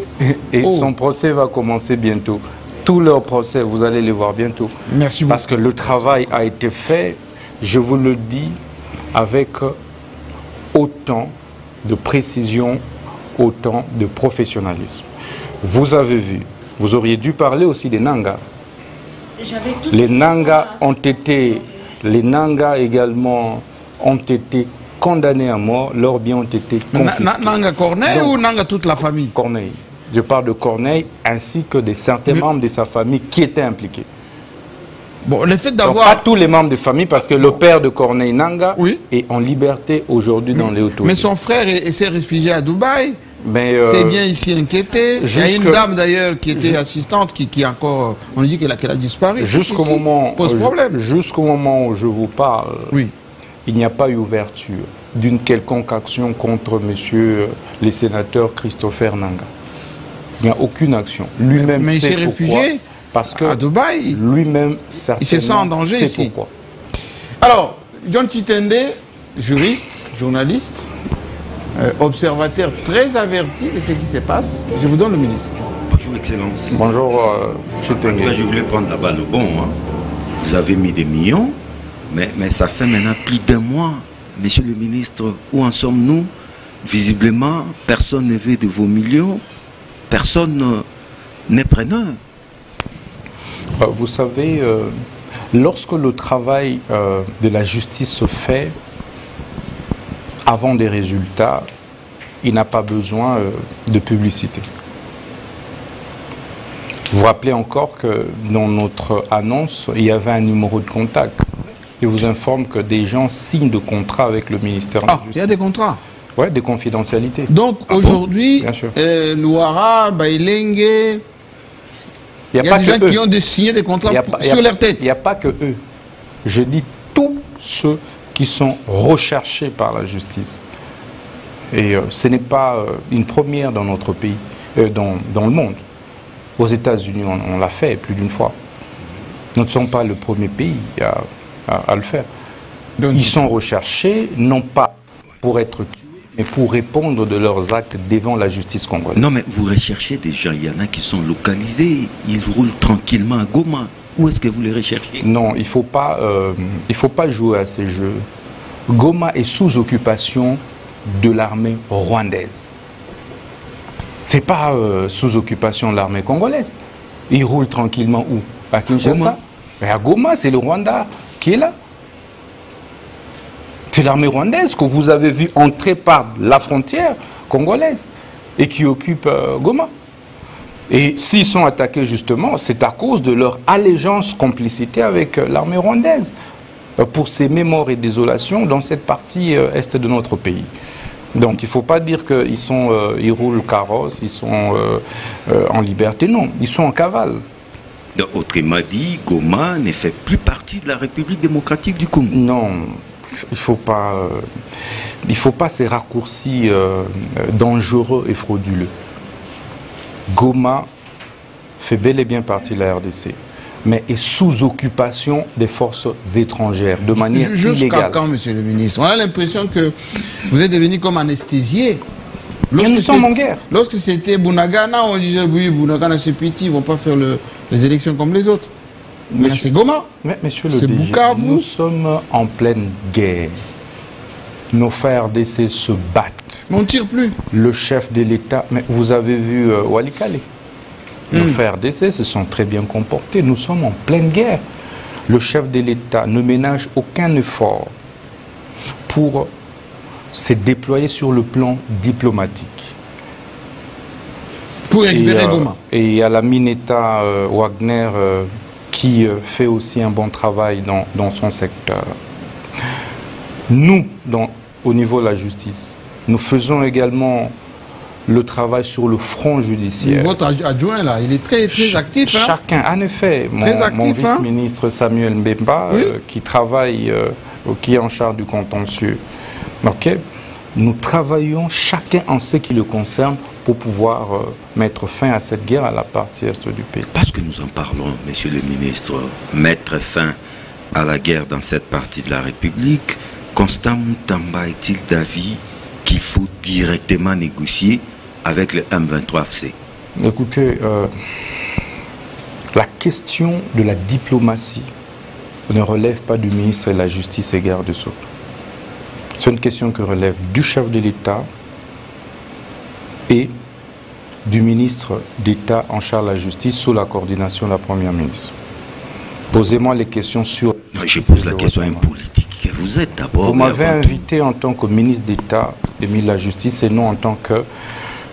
et son procès va commencer bientôt. Tous leurs procès, vous allez les voir bientôt. Merci beaucoup. Parce que le travail a été fait, je vous le dis, avec autant de précision, autant de professionnalisme. Vous avez vu, vous auriez dû parler aussi des Nangas. Les Nangas également ont été condamnés à mort, leurs biens ont été confisqués. Nanga Corneille ou Nanga toute la famille? Corneille. Je parle de Corneille ainsi que de certains membres de sa famille qui étaient impliqués. Bon, le fait d'avoir... Pas tous les membres de famille, parce que le père de Corneille Nanga est en liberté aujourd'hui dans les autorités. Mais son frère s'est réfugié à Dubaï. C'est bien ici inquiété. Il y a une dame d'ailleurs qui était assistante qui encore... On dit qu'elle a disparu. Jusqu'au moment, pose problème. Jusqu'au moment où je vous parle, il n'y a pas eu ouverture d'une quelconque action contre monsieur le sénateur Christopher Nanga. Il n'y a aucune action. Lui-même mais il s'est réfugié parce que à Dubaï. Lui-même, certainement, il se sent en danger ici. Pourquoi. Alors, John Chitende, juriste, journaliste, observateur très averti de ce qui se passe. Je vous donne le ministre. Bonjour, Excellence. Bonjour, Chitende. Je voulais prendre la balle au bon. Hein. Vous avez mis des millions, mais ça fait maintenant plus d'un mois. Monsieur le ministre, où en sommes-nous? Visiblement, personne ne veut de vos millions. Personne n'est preneur. Vous savez, lorsque le travail de la justice se fait avant des résultats, il n'a pas besoin de publicité. Vous vous rappelez encore que dans notre annonce, il y avait un numéro de contact. Je vous informe que des gens signent de contrats avec le ministère de la Justice. Il y a des contrats? Oui, des confidentialités. Donc aujourd'hui, Loara, Bailenge, il y a des gens qui ont signé des contrats sur leur tête. Il n'y a pas que eux. Je dis tous ceux qui sont recherchés par la justice. Et ce n'est pas une première dans notre pays, dans le monde. Aux États-Unis, on l'a fait plus d'une fois. Nous ne sommes pas le premier pays à le faire. Donc, ils sont recherchés, non pas pour être tués, mais pour répondre de leurs actes devant la justice congolaise. Non, mais vous recherchez des gens, il y en a qui sont localisés, ils roulent tranquillement à Goma. Où est-ce que vous les recherchez? Non, il ne faut pas jouer à ces jeux. Goma est sous occupation de l'armée rwandaise. Ce n'est pas sous occupation de l'armée congolaise. Ils roulent tranquillement où? À Kinshasa? Mais à Goma, c'est le Rwanda qui est là. C'est l'armée rwandaise que vous avez vu entrer par la frontière congolaise et qui occupe Goma. Et s'ils sont attaqués justement, c'est à cause de leur allégeance, complicité avec l'armée rwandaise pour ces morts et désolations dans cette partie est de notre pays. Donc il ne faut pas dire qu'ils roulent carrosse, ils sont en liberté. Non, ils sont en cavale. Autrement dit, Goma ne fait plus partie de la République démocratique du Congo. Non, il faut pas ces raccourcis dangereux et frauduleux. Goma fait bel et bien partie de la RDC, mais est sous occupation des forces étrangères, de manière illégale. Jusqu'à quand, monsieur le ministre? On a l'impression que vous êtes devenu comme anesthésié. Nous sommes en guerre. Lorsque c'était Bunagana, on disait oui, Bunagana c'est petit, ils ne vont pas faire les élections comme les autres. Mais c'est Goma. Monsieur le DG, nous sommes en pleine guerre. Nos frères RDC se battent. Mais on ne tire plus. Le chef de l'État, mais vous avez vu Walikale. Nos frères RDC se sont très bien comportés. Nous sommes en pleine guerre. Le chef de l'État ne ménage aucun effort pour se déployer sur le plan diplomatique. Pour récupérer Goma. Et il y a la Mineta Wagner qui fait aussi un bon travail dans son secteur. Nous, au niveau de la justice, nous faisons également le travail sur le front judiciaire. Votre adjoint, là, il est très actif. Chacun, en effet. Mon vice-ministre Samuel Mbemba, qui travaille, qui est en charge du contentieux. Okay. Nous travaillons chacun en ce qui le concerne pour pouvoir mettre fin à cette guerre à la partie est du pays. Parce que nous en parlons, monsieur le ministre, mettre fin à la guerre dans cette partie de la République, Constant Mutamba est-il d'avis qu'il faut directement négocier avec le M23FC? Écoutez, la question de la diplomatie ne relève pas du ministre de la Justice et garde Sceaux. C'est une question qui relève du chef de l'État et du ministre d'État en charge de la justice sous la coordination de la Première ministre. Posez-moi les questions sur... Je pose la question à un politique. Vous êtes d'abord... Vous m'avez invité en tant que ministre d'État et ministre de la Justice et non en tant que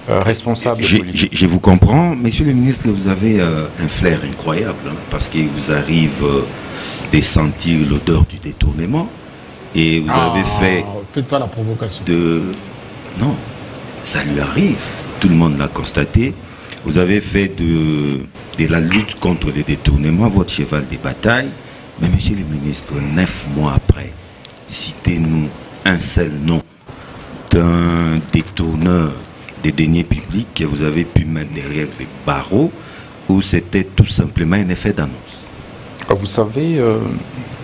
responsable politique. Je vous comprends. Monsieur le ministre, vous avez un flair incroyable parce qu'il vous arrive de sentir l'odeur du détournement et vous avez fait... Faites pas la provocation. Non, ça lui arrive. Tout le monde l'a constaté. Vous avez fait de la lutte contre les détournements votre cheval de bataille. Mais monsieur le ministre, 9 mois après, citez-nous un seul nom d'un détourneur des deniers publics que vous avez pu mettre derrière les barreaux ou c'était tout simplement un effet d'annonce? Vous savez,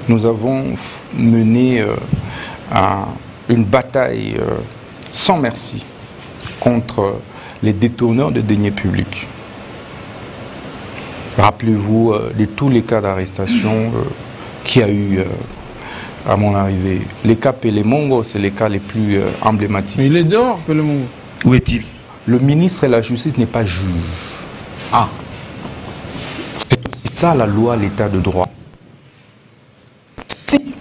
nous avons mené une bataille sans merci contre les détourneurs de deniers publics. Rappelez-vous de tous les cas d'arrestation qu'il y a eu à mon arrivée. Les cas Pélémongo, c'est les cas les plus emblématiques. Mais il est dehors, Pélémongo. Où est-il? Le ministre de la Justice n'est pas juge. Ah. C'est ça la loi, l'état de droit. Si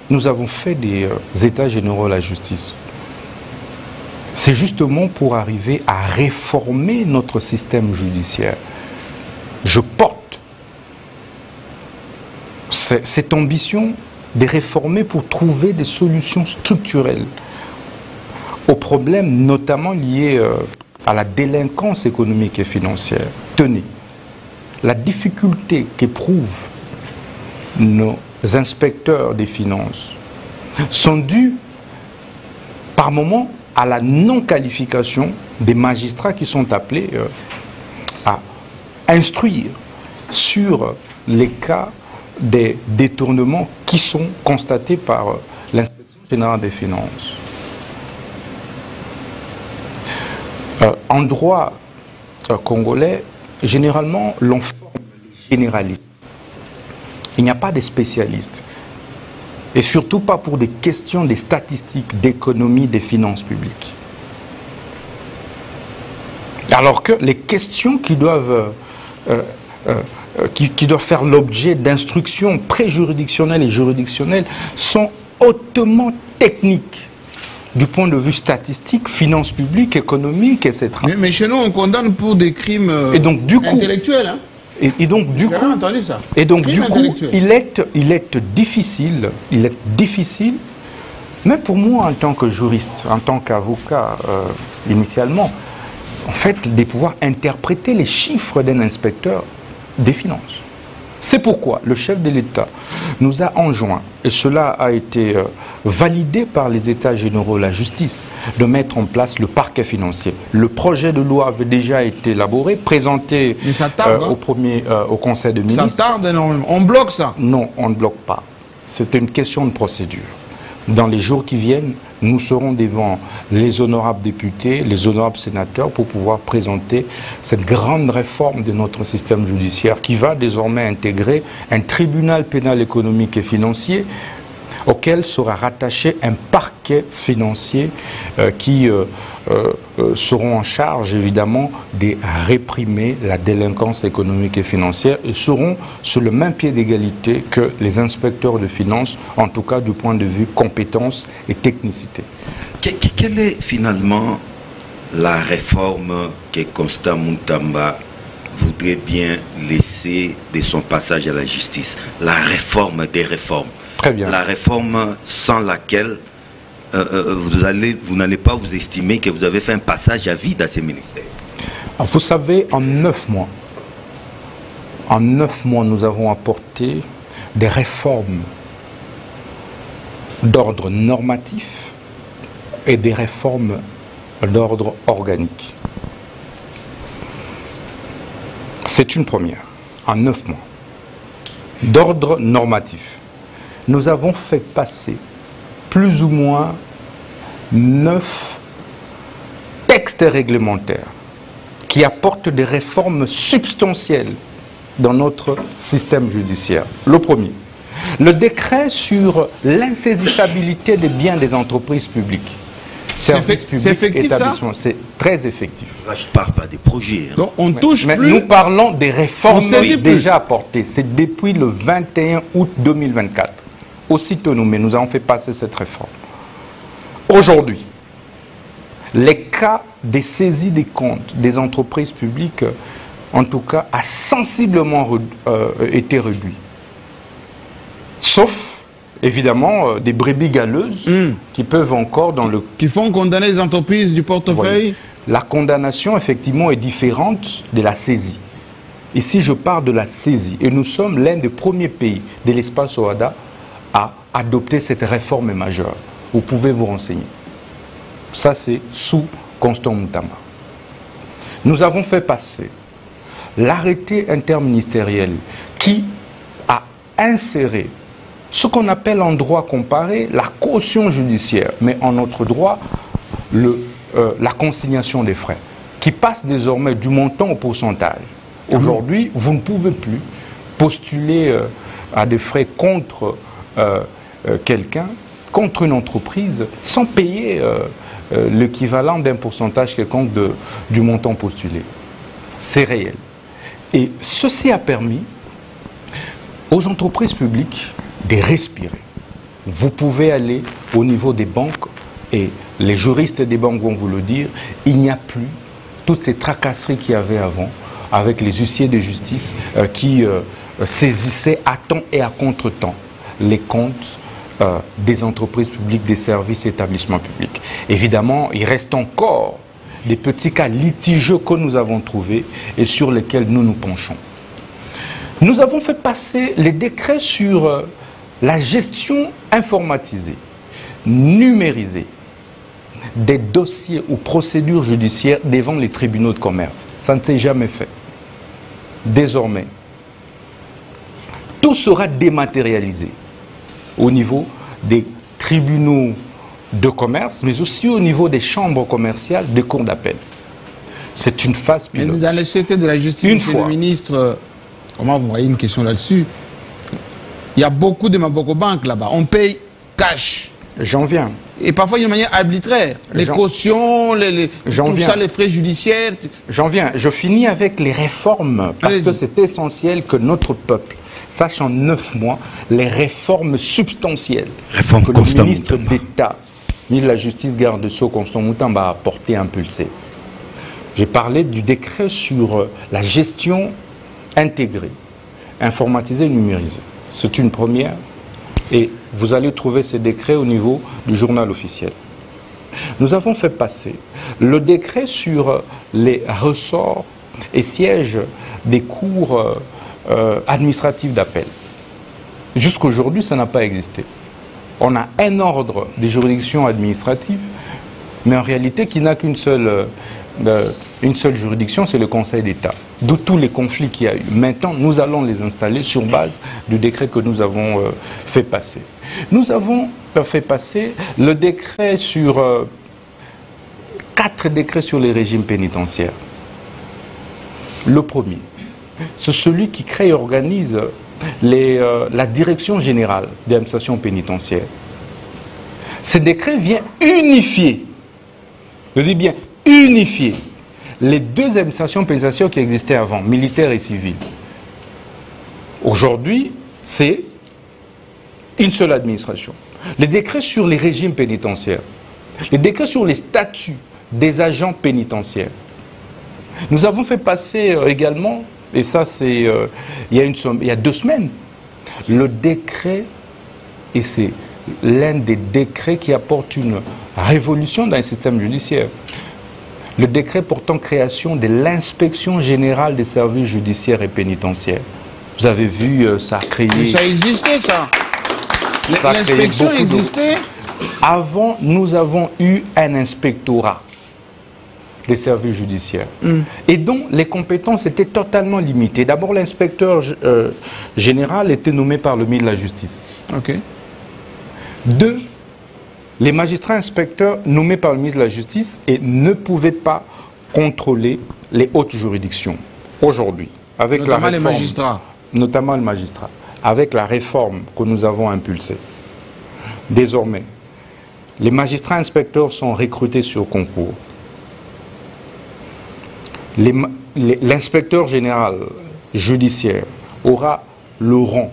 nous avons fait des états généraux de la justice, c'est justement pour arriver à réformer notre système judiciaire. Je porte cette ambition de réformer pour trouver des solutions structurelles aux problèmes notamment liés à la délinquance économique et financière. Tenez, la difficulté qu'éprouvent nos inspecteurs des finances sont dues par moments à la non-qualification des magistrats qui sont appelés à instruire sur les cas des détournements qui sont constatés par l'inspection générale des finances. En droit congolais, généralement, l'on forme les généralistes. Il n'y a pas de spécialistes. Et surtout pas pour des questions des statistiques, d'économie, des finances publiques. Alors que les questions qui doivent faire l'objet d'instructions préjuridictionnelles et juridictionnelles sont hautement technique du point de vue statistique, finances publiques, économiques, etc. Mais chez nous, on condamne pour des crimes intellectuels. Hein. Et donc, du coup, entendu ça. Et donc, du coup, il est difficile, même pour moi en tant que juriste, en tant qu'avocat, initialement, en fait, de pouvoir interpréter les chiffres d'un inspecteur des finances. C'est pourquoi le chef de l'État nous a enjoint, et cela a été validé par les États généraux de la justice, de mettre en place le parquet financier. Le projet de loi avait déjà été élaboré, présenté au Conseil des ministres. Ça tarde énormément. On bloque ça? Non, on ne bloque pas. C'est une question de procédure. Dans les jours qui viennent, nous serons devant les honorables députés, les honorables sénateurs pour pouvoir présenter cette grande réforme de notre système judiciaire qui va désormais intégrer un tribunal pénal économique et financier auquel sera rattaché un parquet financier qui seront en charge évidemment de réprimer la délinquance économique et financière et seront sur le même pied d'égalité que les inspecteurs de finances, en tout cas du point de vue compétence et technicité. Quelle est finalement la réforme que Constant Moutamba voudrait bien laisser de son passage à la justice? La réforme des réformes. Très bien. La réforme sans laquelle vous n'allez pas vous estimer que vous avez fait un passage à vide à ces ministères. Vous savez, en 9 mois, nous avons apporté des réformes d'ordre normatif et des réformes d'ordre organique. C'est une première, en 9 mois. D'ordre normatif. Nous avons fait passer plus ou moins 9 textes réglementaires qui apportent des réformes substantielles dans notre système judiciaire. Le premier, le décret sur l'insaisissabilité des biens des entreprises publiques. Services publics, établissements, c'est très effectif. Là, je ne parle pas des projets. Hein. Donc, on touche mais plus. Nous parlons des réformes déjà apportées. C'est depuis le 21 août 2024. Aussitôt mais nous avons fait passer cette réforme. Aujourd'hui, les cas des saisies des comptes des entreprises publiques, en tout cas, a sensiblement été réduit. Sauf, évidemment, des brebis galeuses qui peuvent encore dans le... Qui font condamner les entreprises du portefeuille. Oui. La condamnation, effectivement, est différente de la saisie. Ici, je parle de la saisie. Et nous sommes l'un des premiers pays de l'espace OHADA à adopter cette réforme majeure. Vous pouvez vous renseigner. Ça, c'est sous Constant Moutamba. Nous avons fait passer l'arrêté interministériel qui a inséré ce qu'on appelle en droit comparé la caution judiciaire, mais en notre droit, la consignation des frais, qui passe désormais du montant au pourcentage. Aujourd'hui, vous ne pouvez plus postuler à des frais contre quelqu'un, contre une entreprise, sans payer l'équivalent d'un pourcentage quelconque du montant postulé. C'est réel. Et ceci a permis aux entreprises publiques de respirer. Vous pouvez aller au niveau des banques, et les juristes des banques vont vous le dire, il n'y a plus toutes ces tracasseries qu'il y avait avant, avec les huissiers de justice qui saisissaient à temps et à contre-temps les comptes des entreprises publiques, des services et établissements publics. Évidemment, il reste encore des petits cas litigieux que nous avons trouvés et sur lesquels nous nous penchons. Nous avons fait passer les décrets sur la gestion informatisée, numérisée, des dossiers ou procédures judiciaires devant les tribunaux de commerce. Ça ne s'est jamais fait. Désormais, tout sera dématérialisé au niveau des tribunaux de commerce, mais aussi au niveau des chambres commerciales, des cours d'appel. C'est une phase pilote. Mais dans le secteur de la justice, le ministre, comment vous voyez une question là-dessus? Il y a beaucoup de Mabokobank là-bas. On paye cash. J'en viens. Et parfois d'une manière arbitraire. Les cautions, tout ça, les frais judiciaires. J'en viens. Je finis avec les réformes, parce que c'est essentiel que notre peuple sache en 9 mois les réformes substantielles que Constant le ministre d'État, ministre de la Justice, garde Sceaux, Constant Moutamba, a porté, impulsé. J'ai parlé du décret sur la gestion intégrée, informatisée et numérisée. C'est une première et vous allez trouver ces décrets au niveau du journal officiel. Nous avons fait passer le décret sur les ressorts et sièges des cours administratifs d'appel. Jusqu'aujourd'hui, ça n'a pas existé. On a un ordre des juridictions administratives, mais en réalité qui n'a qu'une seule juridiction, c'est le Conseil d'État. D'où tous les conflits qu'il y a eu. Maintenant, nous allons les installer sur base du décret que nous avons fait passer. Nous avons fait passer le décret sur 4 décrets sur les régimes pénitentiaires. Le premier, c'est celui qui crée et organise la direction générale des administrations pénitentiaires. Ce décret vient unifier, je dis bien unifier, les 2 administrations pénitentiaires qui existaient avant, militaires et civiles. Aujourd'hui, c'est une seule administration. Les décrets sur les régimes pénitentiaires, les décrets sur les statuts des agents pénitentiaires. Nous avons fait passer également, et ça c'est il y a 2 semaines, le décret, et c'est l'un des décrets qui apporte une révolution dans le système judiciaire. Le décret portant création de l'inspection générale des services judiciaires et pénitentiaires. Vous avez vu, ça a créé... Mais ça existait, ça. L'inspection existait. Avant, nous avons eu un inspectorat des services judiciaires. Et donc, les compétences étaient totalement limitées. D'abord, l'inspecteur général était nommé par le ministre de la Justice. Ok. 2, les magistrats inspecteurs nommés par le ministre de la Justice et ne pouvaient pas contrôler les hautes juridictions. Aujourd'hui, avec notamment la réforme, les magistrats. Notamment les magistrats. Avec la réforme que nous avons impulsée. Désormais, les magistrats inspecteurs sont recrutés sur concours. L'inspecteur général judiciaire aura le rang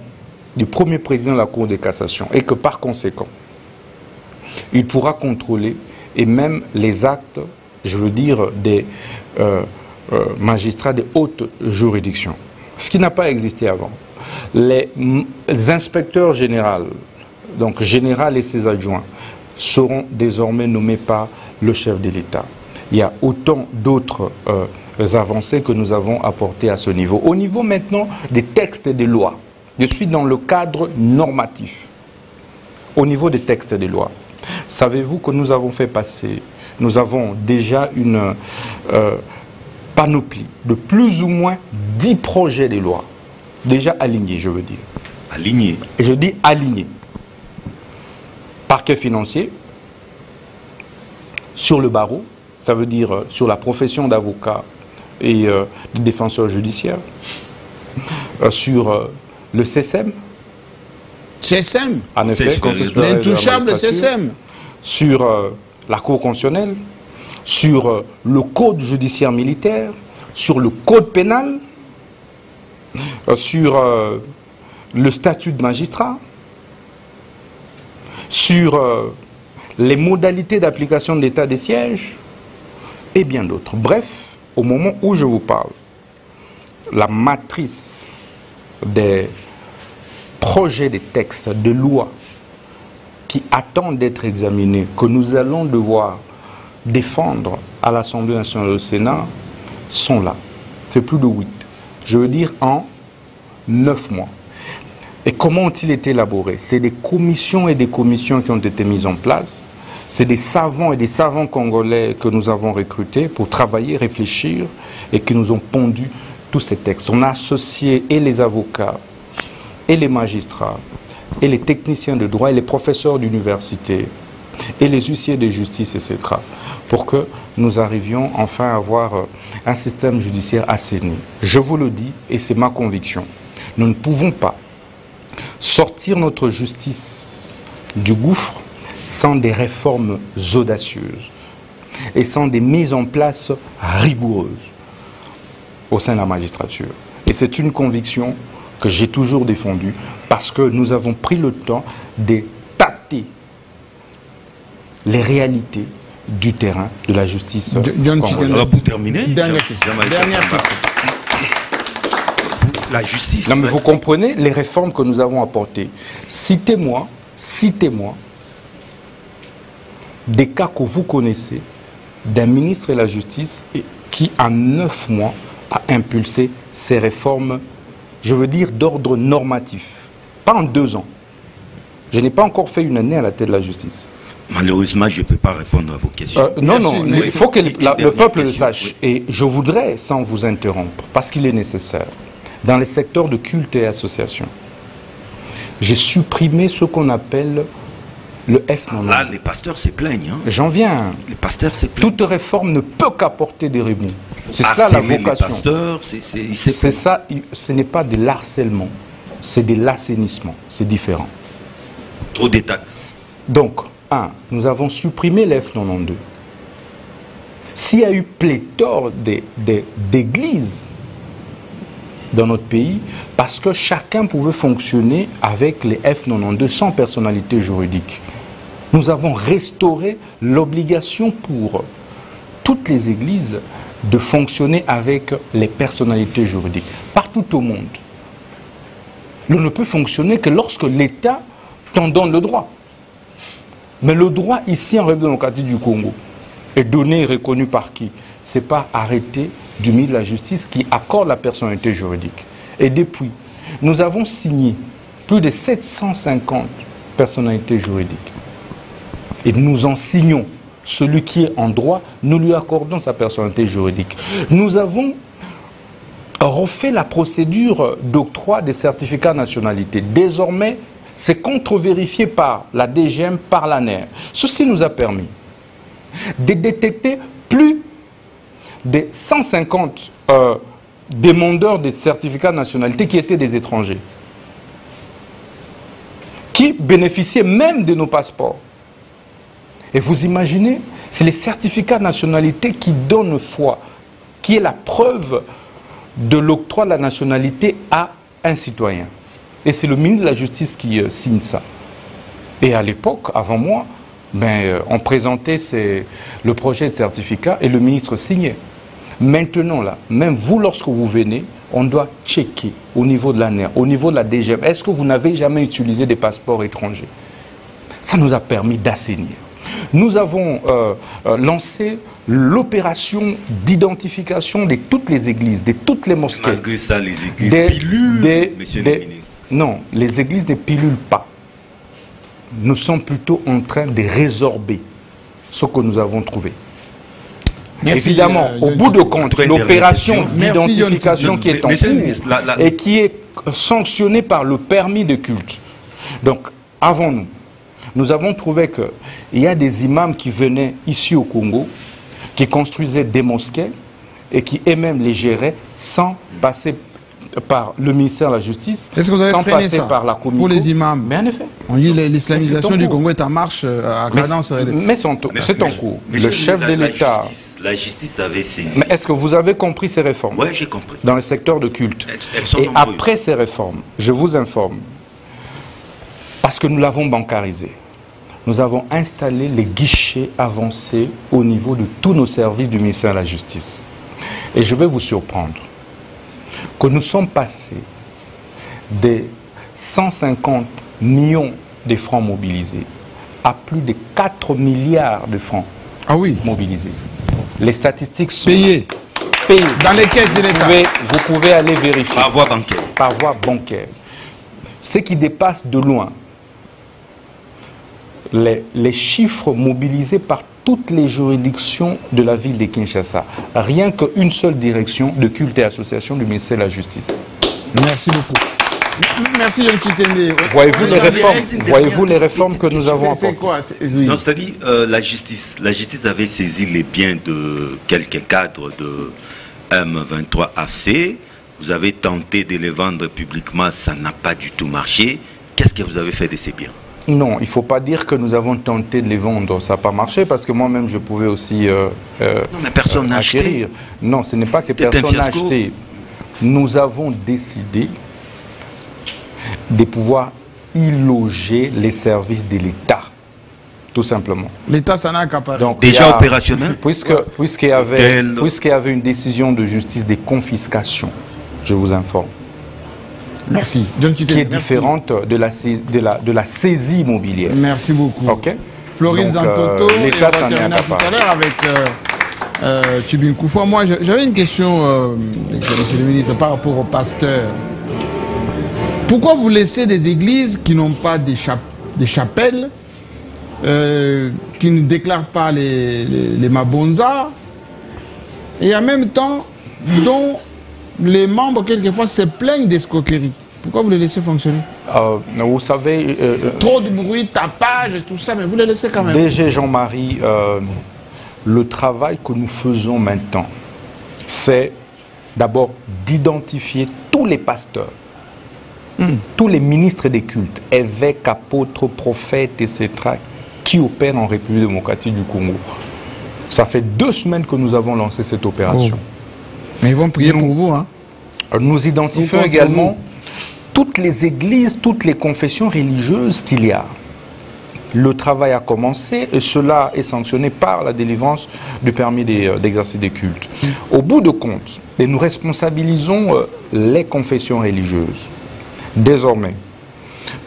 du premier président de la Cour de cassation et que par conséquent, il pourra contrôler et même les actes, je veux dire, des magistrats des hautes juridictions. Ce qui n'a pas existé avant. Les inspecteurs généraux, donc général et ses adjoints, seront désormais nommés par le chef de l'État. Il y a autant d'autres avancées que nous avons apportées à ce niveau. Au niveau maintenant des textes et des lois, je suis dans le cadre normatif. Au niveau des textes et des lois, savez-vous que nous avons fait passer, nous avons déjà une panoplie de plus ou moins 10 projets de loi, déjà alignés, je veux dire. Alignés. Et je dis alignés. Parquet financier, sur le barreau, ça veut dire sur la profession d'avocat et de défenseur judiciaire, sur le CSM. CSM. En effet, l'intouchable CSM. Sur la Cour constitutionnelle, sur le code judiciaire militaire, sur le code pénal, sur le statut de magistrat, sur les modalités d'application de l'état des sièges et bien d'autres. Bref, au moment où je vous parle, la matrice des projets de textes, de lois qui attendent d'être examinés, que nous allons devoir défendre à l'Assemblée nationale et au Sénat, sont là. C'est plus de 8. Je veux dire en 9 mois. Et comment ont-ils été élaborés? C'est des commissions et des commissions qui ont été mises en place. C'est des savants et des savants congolais que nous avons recrutés pour travailler, réfléchir et qui nous ont pondu tous ces textes. On a associé et les avocats, et les magistrats, et les techniciens de droit, et les professeurs d'université, et les huissiers de justice, etc. pour que nous arrivions enfin à avoir un système judiciaire assaini. Je vous le dis, et c'est ma conviction, nous ne pouvons pas sortir notre justice du gouffre sans des réformes audacieuses et sans des mises en place rigoureuses au sein de la magistrature. Et c'est une conviction que j'ai toujours défendu, parce que nous avons pris le temps de tâter les réalités du terrain de la justice. Alors pour terminer, dernière question. La justice. Non, mais vous comprenez les réformes que nous avons apportées. Citez-moi des cas que vous connaissez d'un ministre de la Justice qui, en 9 mois, a impulsé ces réformes, je veux dire, d'ordre normatif. Pas en 2 ans. Je n'ai pas encore fait une année à la tête de la justice. Malheureusement, je ne peux pas répondre à vos questions. Non, il faut que le peuple le sache. Oui. Et je voudrais, sans vous interrompre, parce qu'il est nécessaire, dans les secteurs de culte et association, j'ai supprimé ce qu'on appelle le F90. Là, les pasteurs se plaignent. Hein. J'en viens. Les pasteurs se plaignent. Toute réforme ne peut qu'apporter des remous. C'est ça la vocation. Les pasteurs, c'est ça, ce n'est pas de l'harcèlement, c'est de l'assainissement. C'est différent. Trop de taxes. Donc, nous avons supprimé le F92. S'il y a eu pléthore d'églises dans notre pays, parce que chacun pouvait fonctionner avec les F92 sans personnalité juridique. Nous avons restauré l'obligation pour toutes les églises de fonctionner avec les personnalités juridiques, partout au monde. L'on ne peut fonctionner que lorsque l'État t'en donne le droit. Mais le droit ici en République démocratique du Congo est donné et reconnu par qui? Ce n'est pas arrêté du ministre de la Justice qui accorde la personnalité juridique. Et depuis, nous avons signé plus de 750 personnalités juridiques. Et nous en signons. Celui qui est en droit, nous lui accordons sa personnalité juridique. Nous avons refait la procédure d'octroi des certificats de nationalité. Désormais, c'est contre-vérifié par la DGM, par l'ANER. Ceci nous a permis de détecter plus de 150 demandeurs de certificats de nationalité qui étaient des étrangers, qui bénéficiaient même de nos passeports. Et vous imaginez, c'est les certificats de nationalité qui donnent foi, qui est la preuve de l'octroi de la nationalité à un citoyen. Et c'est le ministre de la Justice qui signe ça. Et à l'époque, avant moi, on présentait le projet de certificat et le ministre signait. Maintenant, là, même vous, lorsque vous venez, on doit checker au niveau de l'ANER, au niveau de la DGM. Est-ce que vous n'avez jamais utilisé des passeports étrangers? Ça nous a permis d'assainir. Nous avons lancé l'opération d'identification de toutes les églises, de toutes les mosquées. Malgré ça, les églises pilulent, monsieur le ministre. Non, les églises ne pilulent pas. Nous sommes plutôt en train de résorber ce que nous avons trouvé. Merci, évidemment, au bout de compte, l'opération d'identification qui est en cours et qui est sanctionnée par le permis de culte. Donc, avant nous avons trouvé qu'il y a des imams qui venaient ici au Congo, qui construisaient des mosquées et qui eux-mêmes les géraient sans passer par le ministère de la Justice, est-ce que vous avez sans freiné passer ça par la Comico. Pour les imams? Mais en effet. On dit l'islamisation du Congo est en marche à cadence. Mais c'est en cours. Le chef de l'État... La justice avait saisi. Mais est-ce que vous avez compris ces réformes? Oui, j'ai compris. Dans le secteur de culte. Elles sont et nombreuses. Après ces réformes, je vous informe, parce que nous l'avons bancarisé, nous avons installé les guichets avancés au niveau de tous nos services du ministère de la Justice. Et je vais vous surprendre que nous sommes passés des 150 millions de francs mobilisés à plus de 4 milliards de francs mobilisés. Les statistiques sont payées dans les caisses de l'État. Vous pouvez aller vérifier. Par voie bancaire. Par voie bancaire. Ce qui dépasse de loin les chiffres mobilisés par toutes les juridictions de la ville de Kinshasa. Rien qu'une seule direction de culte et association du ministère de la Justice. Merci beaucoup. Merci John Kitende. Voyez-vous les réformes que nous avons apportées? C'est quoi? Non, c'est-à-dire la justice avait saisi les biens de quelques cadres de M23 AC. Vous avez tenté de les vendre publiquement, ça n'a pas du tout marché. Qu'est-ce que vous avez fait de ces biens? Non, il ne faut pas dire que nous avons tenté de les vendre. Ça n'a pas marché parce que moi-même, je pouvais aussi non, mais personne n'a acheté. Non, ce n'est pas que personne n'a acheté. Nous avons décidé de pouvoir y loger les services de l'État, tout simplement. L'État s'en a accaparé. Donc, déjà opérationnel. Puisqu'il y avait une décision de justice de confiscation, je vous informe. Merci. Qui est différente de la saisie immobilière. Merci beaucoup. Ok. Floride Zantoto, et on va terminer tout à l'heure avec Tchibin Koufoua. Moi, j'avais une question, monsieur le ministre, par rapport aux pasteurs. Pourquoi vous laissez des églises qui n'ont pas des chapelles, qui ne déclarent pas les mabonzas, et en même temps, dont les membres, quelquefois, se plaignent d'escroquerie? Pourquoi vous les laissez fonctionner? Vous savez... trop de bruit, tapage et tout ça, mais vous les laissez quand même. DG Jean-Marie, le travail que nous faisons maintenant, c'est d'abord d'identifier tous les pasteurs, tous les ministres des cultes, évêques, apôtres, prophètes, etc., qui opèrent en République démocratique du Congo. Ça fait 2 semaines que nous avons lancé cette opération. Mais ils vont prier pour vous, hein? Nous identifions également toutes les églises, toutes les confessions religieuses qu'il y a. Le travail a commencé et cela est sanctionné par la délivrance du permis d'exercice des cultes. Au bout de compte, et nous responsabilisons les confessions religieuses. Désormais,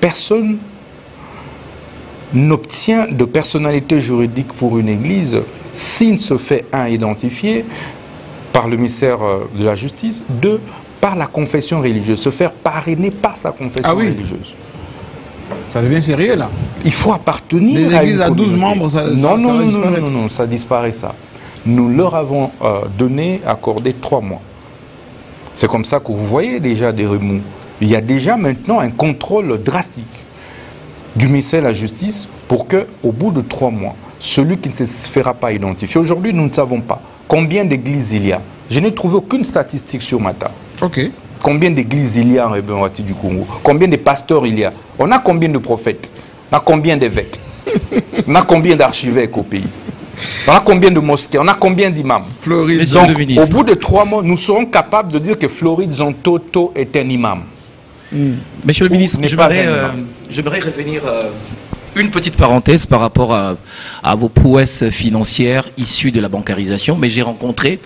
personne n'obtient de personnalité juridique pour une église s'il se fait, 1, identifier par le ministère de la Justice, 2, par la confession religieuse, se faire parrainer par sa confession religieuse. Ça devient sérieux là. Il faut appartenir des églises à 12 membres, non, ça disparaît ça. Nous leur avons accordé 3 mois. C'est comme ça que vous voyez déjà des remous. Il y a déjà maintenant un contrôle drastique du ministère de la Justice pour que, au bout de 3 mois, celui qui ne se fera pas identifier. Aujourd'hui, nous ne savons pas combien d'églises il y a. Je n'ai trouvé aucune statistique sur ma table. Ok. Combien d'églises il y a en République démocratique du Congo? Combien de pasteurs il y a? On a combien de prophètes? On a combien d'évêques? On a combien d'archevêques au pays? On a combien de mosquées? On a combien d'imams? Donc, au bout de 3 mois, nous serons capables de dire que Floride Zantoto est un imam. Monsieur le ministre, j'aimerais revenir une petite parenthèse par rapport à vos prouesses financières issues de la bancarisation, mais j'ai rencontré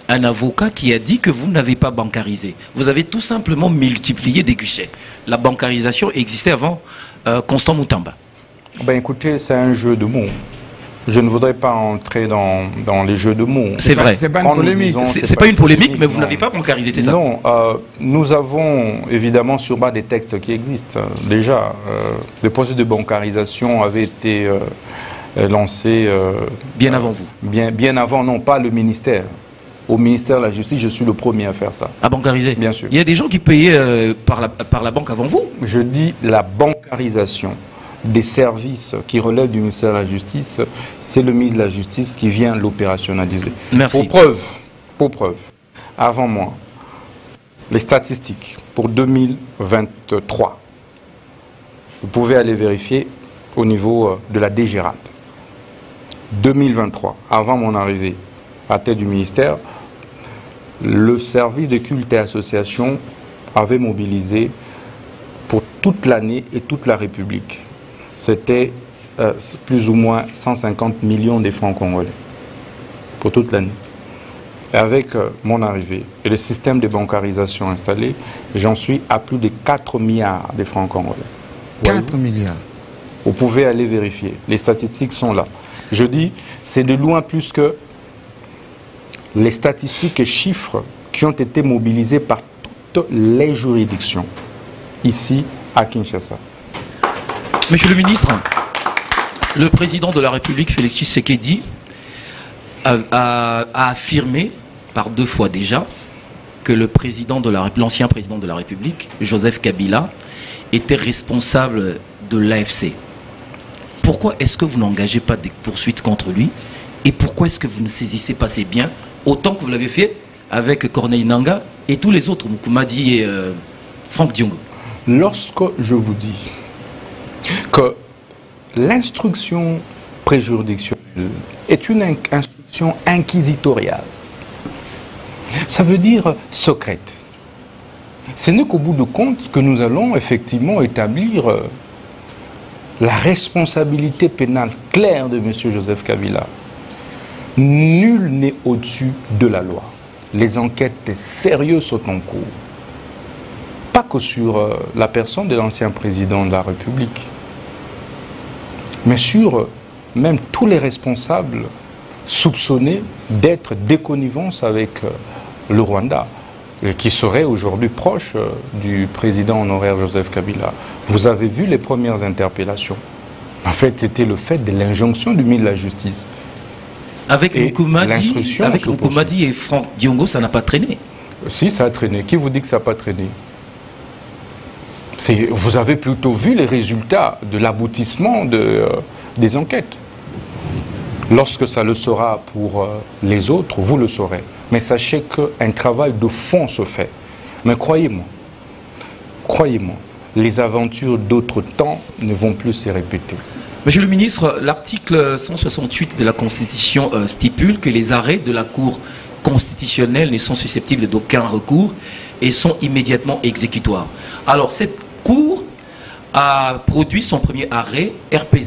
un avocat qui a dit que vous n'avez pas bancarisé. Vous avez tout simplement multiplié des guichets. La bancarisation existait avant Constant Moutamba. Ben écoutez, c'est un jeu de mots. Je ne voudrais pas entrer dans les jeux de mots. C'est vrai. C'est pas une polémique. C'est pas une polémique, mais vous n'avez pas bancarisé, c'est ça? Non, nous avons évidemment sur bas des textes qui existent. Déjà, le processus de bancarisation avait été lancé... bien avant vous? Bien avant, non, pas le ministère. Au ministère de la Justice, je suis le premier à faire ça. À bancariser? Bien sûr. Il y a des gens qui payaient par la banque avant vous? Je dis la bancarisation des services qui relèvent du ministère de la Justice, c'est le ministre de la Justice qui vient l'opérationnaliser. Merci. Pour preuve, avant moi, les statistiques pour 2023, vous pouvez aller vérifier au niveau de la DGRAD. 2023, avant mon arrivée à tête du ministère, le service de culte et association avait mobilisé pour toute l'année et toute la République. C'était plus ou moins 150 millions de francs congolais pour toute l'année. Avec mon arrivée et le système de bancarisation installé, j'en suis à plus de 4 milliards de francs congolais. 4 milliards. Vous pouvez aller vérifier. Les statistiques sont là. Je dis, c'est de loin plus que les statistiques et chiffres qui ont été mobilisés par toutes les juridictions ici à Kinshasa. Monsieur le ministre, le président de la République, Félix Tshisekedi, a affirmé par 2 fois déjà que l'ancien président de la République, Joseph Kabila, était responsable de l'AFC. Pourquoi est-ce que vous n'engagez pas des poursuites contre lui? Et pourquoi est-ce que vous ne saisissez pas ses biens autant que vous l'avez fait avec Corneille Nangaa et tous les autres, Moukoumadi et Franck Diongo? Lorsque je vous dis que l'instruction préjuridictionnelle est une instruction inquisitoriale, ça veut dire secrète. Ce n'est qu'au bout de compte que nous allons effectivement établir la responsabilité pénale claire de M. Joseph Kabila. Nul n'est au-dessus de la loi. Les enquêtes sérieuses sont en cours. Pas que sur la personne de l'ancien président de la République, mais sur même tous les responsables soupçonnés d'être des connivences avec le Rwanda, qui serait aujourd'hui proche du président honoraire Joseph Kabila. Vous avez vu les premières interpellations. En fait, c'était le fait de l'injonction du ministre de la Justice. Avec Nkoumadi et Franck Diongo, ça n'a pas traîné. Si, ça a traîné. Qui vous dit que ça n'a pas traîné? Vous avez plutôt vu les résultats de l'aboutissement des enquêtes. Lorsque ça le sera pour les autres, vous le saurez. Mais sachez qu'un travail de fond se fait. Mais croyez-moi, les aventures d'autres temps ne vont plus se répéter. Monsieur le ministre, l'article 168 de la Constitution stipule que les arrêts de la Cour constitutionnelle ne sont susceptibles d'aucun recours et sont immédiatement exécutoires. Alors, cette Cour a produit son premier arrêt, RP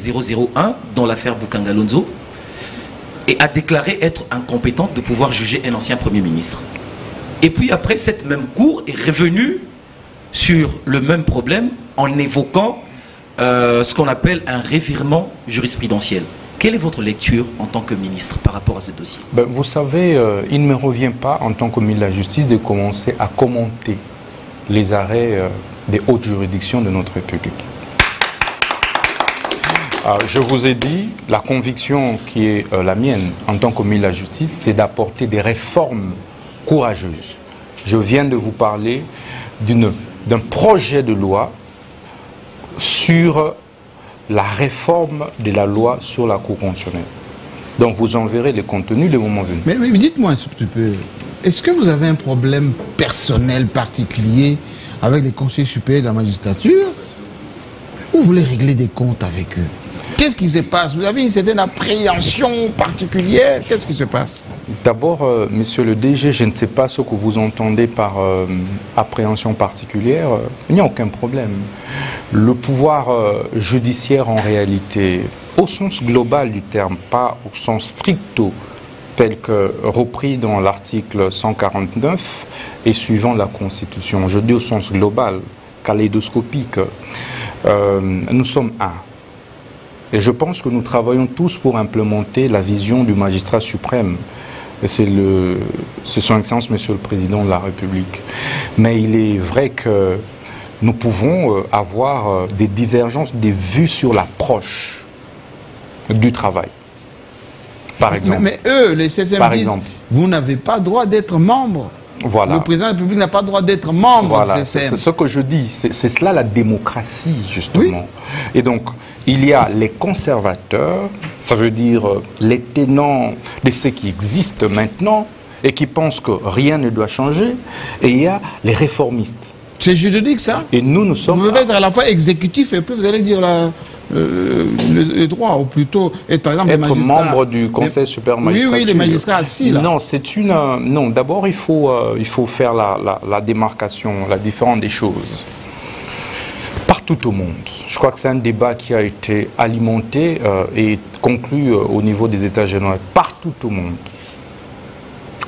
001, dans l'affaire Boukangalonzo, et a déclaré être incompétente de pouvoir juger un ancien Premier ministre. Et puis après, cette même Cour est revenue sur le même problème en évoquant ce qu'on appelle un revirement jurisprudentiel. Quelle est votre lecture en tant que ministre par rapport à ce dossier? Vous savez, il ne me revient pas en tant que ministre de la Justice de commencer à commenter les arrêts des hautes juridictions de notre République. Je vous ai dit, la conviction qui est la mienne en tant que ministre de la Justice, c'est d'apporter des réformes courageuses. Je viens de vous parler d'un projet de loi sur la réforme de la loi sur la Cour constitutionnelle. Donc vous en verrez les contenus le moment venu. Mais dites-moi un petit peu, est-ce que vous avez un problème personnel particulier avec les conseillers supérieurs de la magistrature ou vous voulez régler des comptes avec eux? Qu'est-ce qui se passe? Vous avez une certaine appréhension particulière? Qu'est-ce qui se passe? D'abord, monsieur le DG, je ne sais pas ce que vous entendez par appréhension particulière. Il n'y a aucun problème. Le pouvoir judiciaire, en réalité, au sens global du terme, pas au sens stricto, tel que repris dans l'article 149 et suivant la Constitution, je dis au sens global, kaléidoscopique, nous sommes un. Et je pense que nous travaillons tous pour implémenter la vision du magistrat suprême. C'est son Excellence, Monsieur le Président de la République. Mais il est vrai que nous pouvons avoir des divergences, des vues sur l'approche du travail. Par exemple. Mais eux, les CCM disent, vous n'avez pas droit d'être membre. Voilà. Le président de la République n'a pas le droit d'être membre de CCM. C'est ce que je dis. C'est cela la démocratie, justement. Oui. Et donc, il y a les conservateurs, ça veut dire les tenants de ce qui existe maintenant et qui pensent que rien ne doit changer. Et il y a les réformistes. C'est juridique, ça? Et nous sommes... Vous pouvez être à la fois exécutif et puis vous allez dire le droit, ou plutôt être par exemple être membre du Conseil supérieur magistrature. Oui, les magistrats assis là. Non, c'est une... non, d'abord il faut faire la démarcation, la différence des choses. Partout au monde, je crois que c'est un débat qui a été alimenté et conclu au niveau des États généraux. Partout au monde,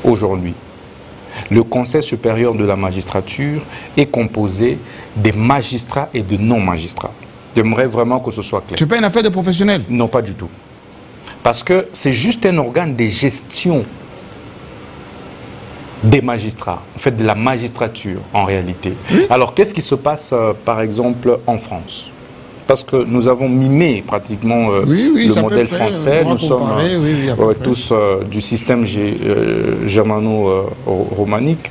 aujourd'hui, le Conseil supérieur de la magistrature est composé des magistrats et de non-magistrats. J'aimerais vraiment que ce soit clair. C'est pas une affaire de professionnels? Non, pas du tout. Parce que c'est juste un organe de gestion des magistrats, en fait de la magistrature en réalité. Oui. Alors qu'est-ce qui se passe par exemple en France? Parce que nous avons mimé pratiquement le modèle français, nous sommes tous du système germano-romanique,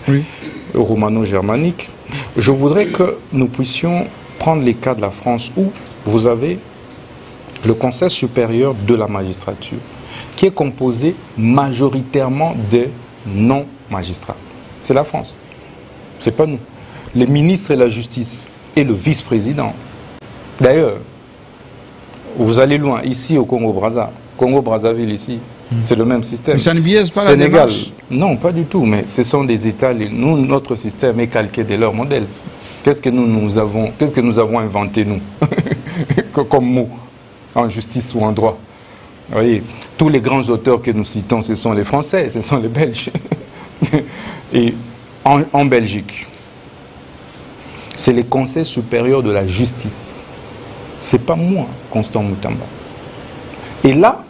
romano-germanique. Je voudrais que nous puissions prendre les cas de la France où vous avez le Conseil supérieur de la magistrature qui est composé majoritairement de non-magistrats. C'est la France, c'est pas nous. Les ministres de la justice et le vice-président. D'ailleurs, vous allez loin, ici au Congo-Brazzaville, ici, C'est le même système. Mais ça ne biaise pas Sénégal, la démarche? Non, pas du tout, mais ce sont des États, nous, notre système est calqué de leur modèle. Qu'est-ce que nous avons inventé, nous, comme mot, en justice ou en droit? Vous voyez, tous les grands auteurs que nous citons, ce sont les Français, ce sont les Belges. Et en Belgique, c'est les conseils supérieurs de la justice. Ce n'est pas moi, Constant Moutamba. Et là,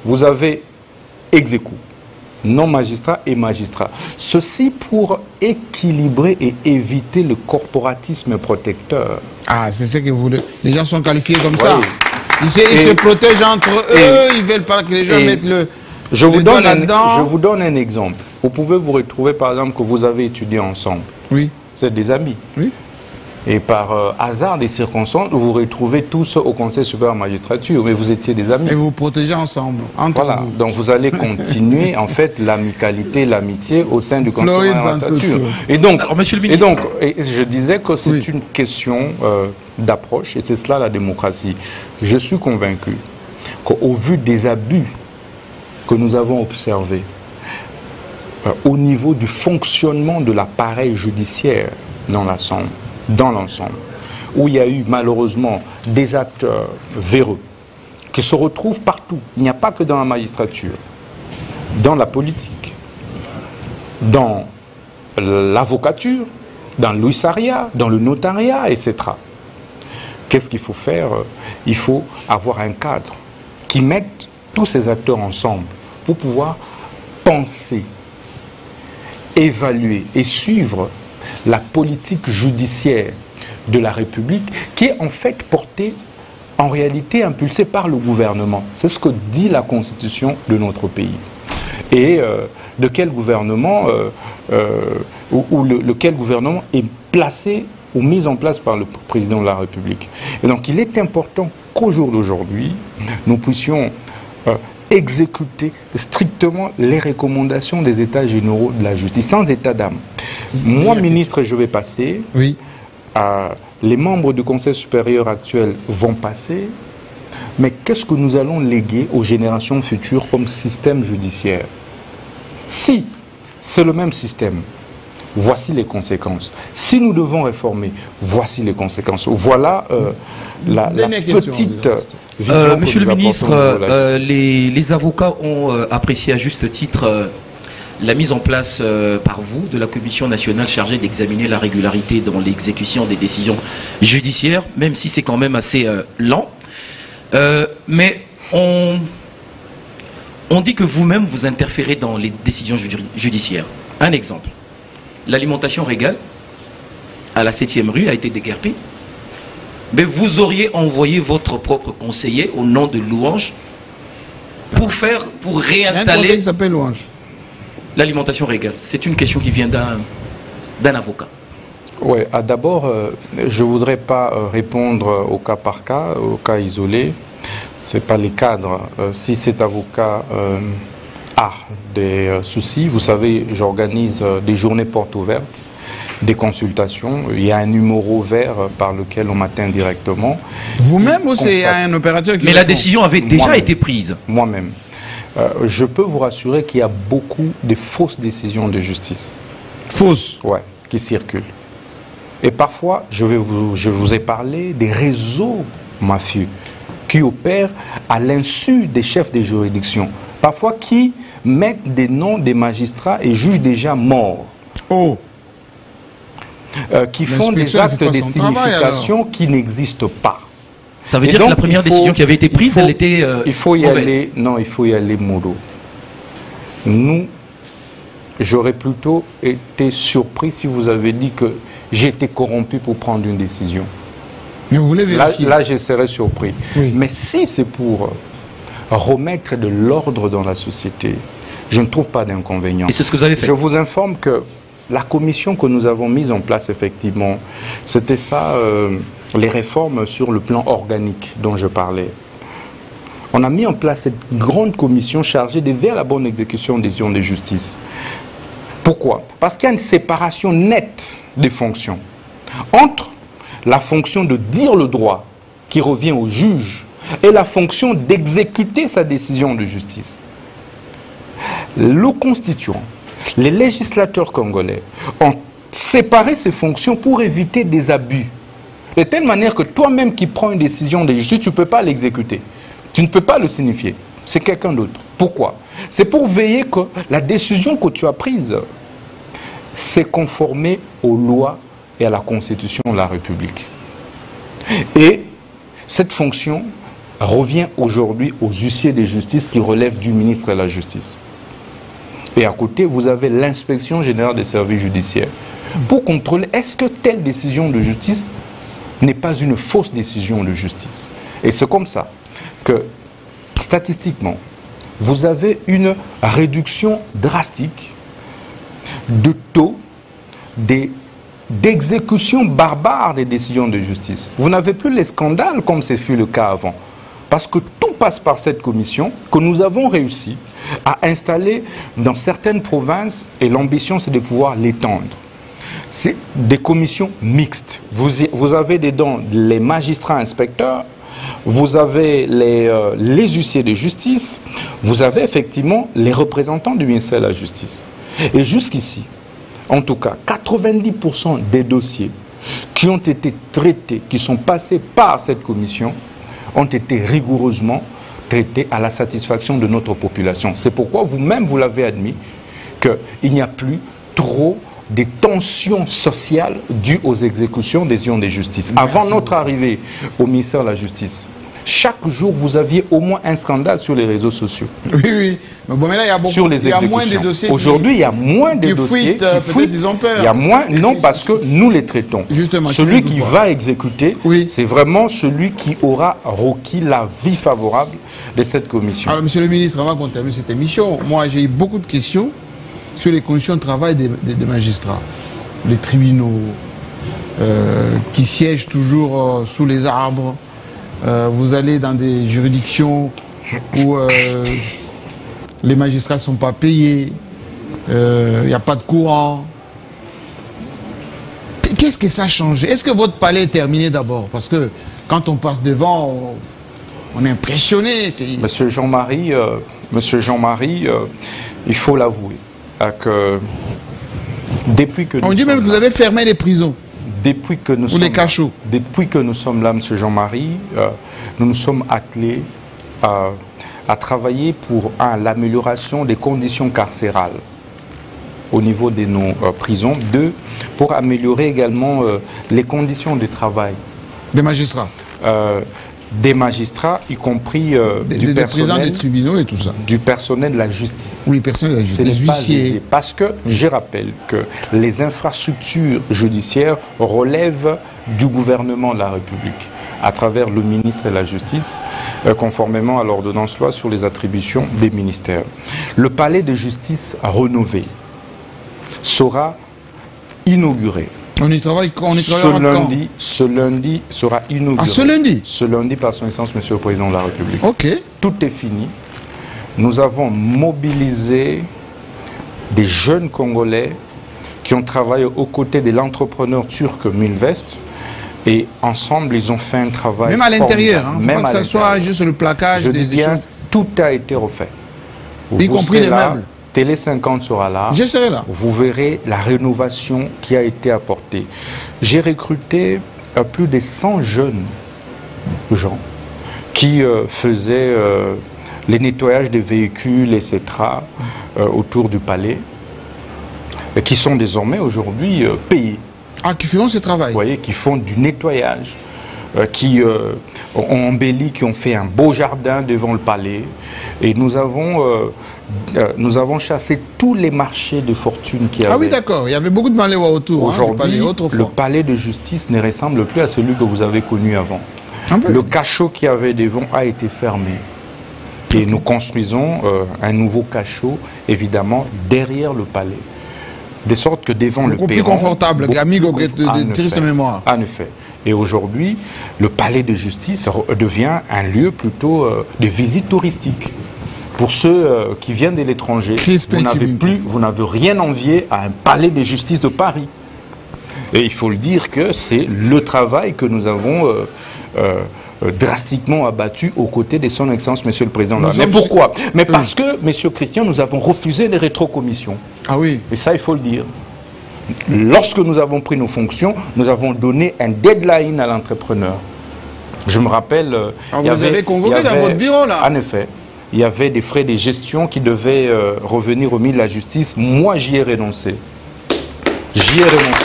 vous avez ex-aequo, non-magistrat et magistrat. Ceci pour équilibrer et éviter le corporatisme protecteur. Ah, c'est ce que vous voulez. Les gens sont qualifiés comme ça. Ils se protègent entre eux, ils ne veulent pas que les gens mettent le doigt là-dedans. Je vous donne un exemple. Vous pouvez vous retrouver, par exemple, que vous avez étudié ensemble. Oui. Vous êtes des amis. Oui. Et par hasard des circonstances, vous vous retrouvez tous au Conseil supérieur de la magistrature, mais vous étiez des amis. Et vous vous protégez ensemble, entre voilà. vous. Donc vous allez continuer, en fait, l'amicalité, l'amitié au sein du Conseil supérieur de la magistrature. Et donc, alors, monsieur le ministre, et je disais que c'est une question d'approche, et c'est cela la démocratie. Je suis convaincu qu'au vu des abus que nous avons observés, au niveau du fonctionnement de l'appareil judiciaire dans l'ensemble, où il y a eu malheureusement des acteurs véreux qui se retrouvent partout. Il n'y a pas que dans la magistrature, dans la politique, dans l'avocature, dans l'huissiariat, dans le notariat, etc. Qu'est-ce qu'il faut faire? Il faut avoir un cadre qui mette tous ces acteurs ensemble pour pouvoir penser, évaluer et suivre la politique judiciaire de la République, qui est en fait portée, en réalité impulsée par le gouvernement. C'est ce que dit la Constitution de notre pays. Et de quel gouvernement, lequel gouvernement est placé ou mis en place par le président de la République. Et donc il est important qu'au jour d'aujourd'hui, nous puissions exécuter strictement les recommandations des États généraux de la justice, sans état d'âme. Moi, ministre, je vais passer. Oui. Les membres du Conseil supérieur actuel vont passer. Mais qu'est-ce que nous allons léguer aux générations futures comme système judiciaire? Si c'est le même système, voici les conséquences. Si nous devons réformer, voici les conséquences. Voilà la petite... Monsieur le ministre, les avocats ont apprécié à juste titre la mise en place par vous de la Commission nationale chargée d'examiner la régularité dans l'exécution des décisions judiciaires, même si c'est quand même assez lent. Mais on dit que vous-même vous interférez dans les décisions judiciaires. Un exemple, l'alimentation Régal à la 7e rue a été déguerpie. Mais vous auriez envoyé votre propre conseiller au nom de Louange pour réinstaller... Un conseiller qui s'appelle Louange. L'alimentation Régal. C'est une question qui vient d'un avocat. Oui, d'abord, je ne voudrais pas répondre au cas par cas, au cas isolé. Ce n'est pas les cadres. Si cet avocat a des soucis, vous savez, j'organise des journées portes ouvertes, des consultations. Il y a un numéro vert par lequel on m'atteint directement. Vous-même ou c'est un opérateur qui... Mais la décision avait déjà été prise. Moi-même. Je peux vous rassurer qu'il y a beaucoup de fausses décisions de justice. Fausses? Ouais, qui circulent. Et parfois, je vous ai parlé des réseaux mafieux qui opèrent à l'insu des chefs des juridictions. Parfois qui mettent des noms des magistrats et juges déjà morts. Oh! Qui font des actes de signification qui n'existent pas. Ça veut dire que la première décision qui avait été prise, elle était il faut y aller, non, il faut y aller mollo. Nous, j'aurais plutôt été surpris si vous avez dit que j'étais corrompu pour prendre une décision. Mais vous voulez vérifier? Là, je serais surpris. Oui. Mais si c'est pour remettre de l'ordre dans la société, je ne trouve pas d'inconvénient. Et c'est ce que vous avez fait? Je vous informe que la commission que nous avons mise en place, effectivement, c'était ça, les réformes sur le plan organique dont je parlais. On a mis en place cette grande commission chargée de veiller à la bonne exécution des décisions de justice. Pourquoi? Parce qu'il y a une séparation nette des fonctions entre la fonction de dire le droit qui revient au juge et la fonction d'exécuter sa décision de justice. le constituant, les législateurs congolais ont séparé ces fonctions pour éviter des abus. De telle manière que toi-même qui prends une décision de justice, tu ne peux pas l'exécuter. Tu ne peux pas le signifier. C'est quelqu'un d'autre. Pourquoi? C'est pour veiller que la décision que tu as prise s'est conformée aux lois et à la Constitution de la République. Et cette fonction revient aujourd'hui aux huissiers de justice qui relèvent du ministre de la Justice. Et à côté, vous avez l'inspection générale des services judiciaires pour contrôler est-ce que telle décision de justice n'est pas une fausse décision de justice. Et c'est comme ça que, statistiquement, vous avez une réduction drastique de taux d'exécution barbare des décisions de justice. Vous n'avez plus les scandales comme ce fut le cas avant. Parce que tout passe par cette commission que nous avons réussi à installer dans certaines provinces et l'ambition c'est de pouvoir l'étendre. C'est des commissions mixtes. Vous avez dedans les magistrats inspecteurs, vous avez les huissiers de justice, vous avez effectivement les représentants du ministère de la Justice. Et jusqu'ici, en tout cas, 90% des dossiers qui ont été traités, qui sont passés par cette commission, ont été rigoureusement traités à la satisfaction de notre population. C'est pourquoi vous-même, vous l'avez admis, qu'il n'y a plus trop de tensions sociales dues aux exécutions des décisions de justice. Avant notre arrivée au ministère de la Justice, chaque jour, vous aviez au moins un scandale sur les réseaux sociaux. Oui, oui. Mais bon, mais là, il y a beaucoup, sur les exécutions. Il y a moins de dossiers. Aujourd'hui, il y a moins de dossiers qui fuitent. Ils ont peur. Il y a moins, non, parce que nous les traitons. Justement, celui qui va exécuter, c'est vraiment celui qui aura requis la vie favorable de cette commission. Alors, monsieur le ministre, avant qu'on termine cette émission, moi, j'ai eu beaucoup de questions sur les conditions de travail des magistrats. Les tribunaux qui siègent toujours sous les arbres. Vous allez dans des juridictions où les magistrats ne sont pas payés, il n'y a pas de courant. Qu'est-ce que ça a changé? Est-ce que votre palais est terminé d'abord? Parce que quand on passe devant, on est impressionné. Monsieur Jean-Marie, il faut l'avouer, que depuis que... On dit même que vous avez fermé les prisons. Depuis que nous sommes là, M. Jean-Marie, nous nous sommes attelés à travailler pour l'amélioration des conditions carcérales au niveau de nos prisons. Deux, pour améliorer également les conditions de travail. Des magistrats des magistrats, y compris du personnel des tribunaux et tout ça. Du personnel de la justice. Oui, le personnel de la justice. Les huissiers. Parce que je rappelle que les infrastructures judiciaires relèvent du gouvernement de la République à travers le ministre de la Justice, conformément à l'ordonnance loi sur les attributions des ministères. Le palais de justice rénové sera inauguré. On y travaille ce lundi sera inauguré. Ah, ce lundi? Ce lundi, par son essence, Monsieur le Président de la République. Ok. Tout est fini. Nous avons mobilisé des jeunes Congolais qui ont travaillé aux côtés de l'entrepreneur turc Mulvest. Et ensemble, ils ont fait un travail. Même à l'intérieur, hein, faut pas que ça soit juste le plaquage des choses. Tout a été refait. Y compris les meubles. Télé 50 sera là. Je serai là. Vous verrez la rénovation qui a été apportée. J'ai recruté plus de 100 jeunes gens qui faisaient les nettoyages des véhicules, etc. Autour du palais, qui sont désormais aujourd'hui payés. Ah, qui font ce travail. Vous voyez, qui font du nettoyage, qui ont embelli, qui ont fait un beau jardin devant le palais. Et nous avons chassé tous les marchés de fortune qui avaient. Ah oui, d'accord. Il y avait beaucoup de malais autour. Aujourd'hui, le palais de justice ne ressemble plus à celui que vous avez connu avant. Le cachot qui avait devant a été fermé. Et nous construisons un nouveau cachot, évidemment, derrière le palais. De sorte que devant le perron... plus confortable, amigo de triste mémoire. En effet. Et aujourd'hui, le palais de justice devient un lieu plutôt de visite touristique. Pour ceux qui viennent de l'étranger, vous n'avez rien envié à un palais de justice de Paris. Et il faut le dire que c'est le travail que nous avons drastiquement abattu aux côtés de son Excellence, Monsieur le Président. Mais pourquoi? Mais parce que, Monsieur Christian, nous avons refusé les rétrocommissions. Ah oui. Et ça, il faut le dire. Lorsque nous avons pris nos fonctions, nous avons donné un deadline à l'entrepreneur. Je me rappelle... vous avez convoqué dans votre bureau, là? En effet. Il y avait des frais de gestion qui devaient revenir au ministre de la Justice. Moi, j'y ai renoncé. J'y ai renoncé.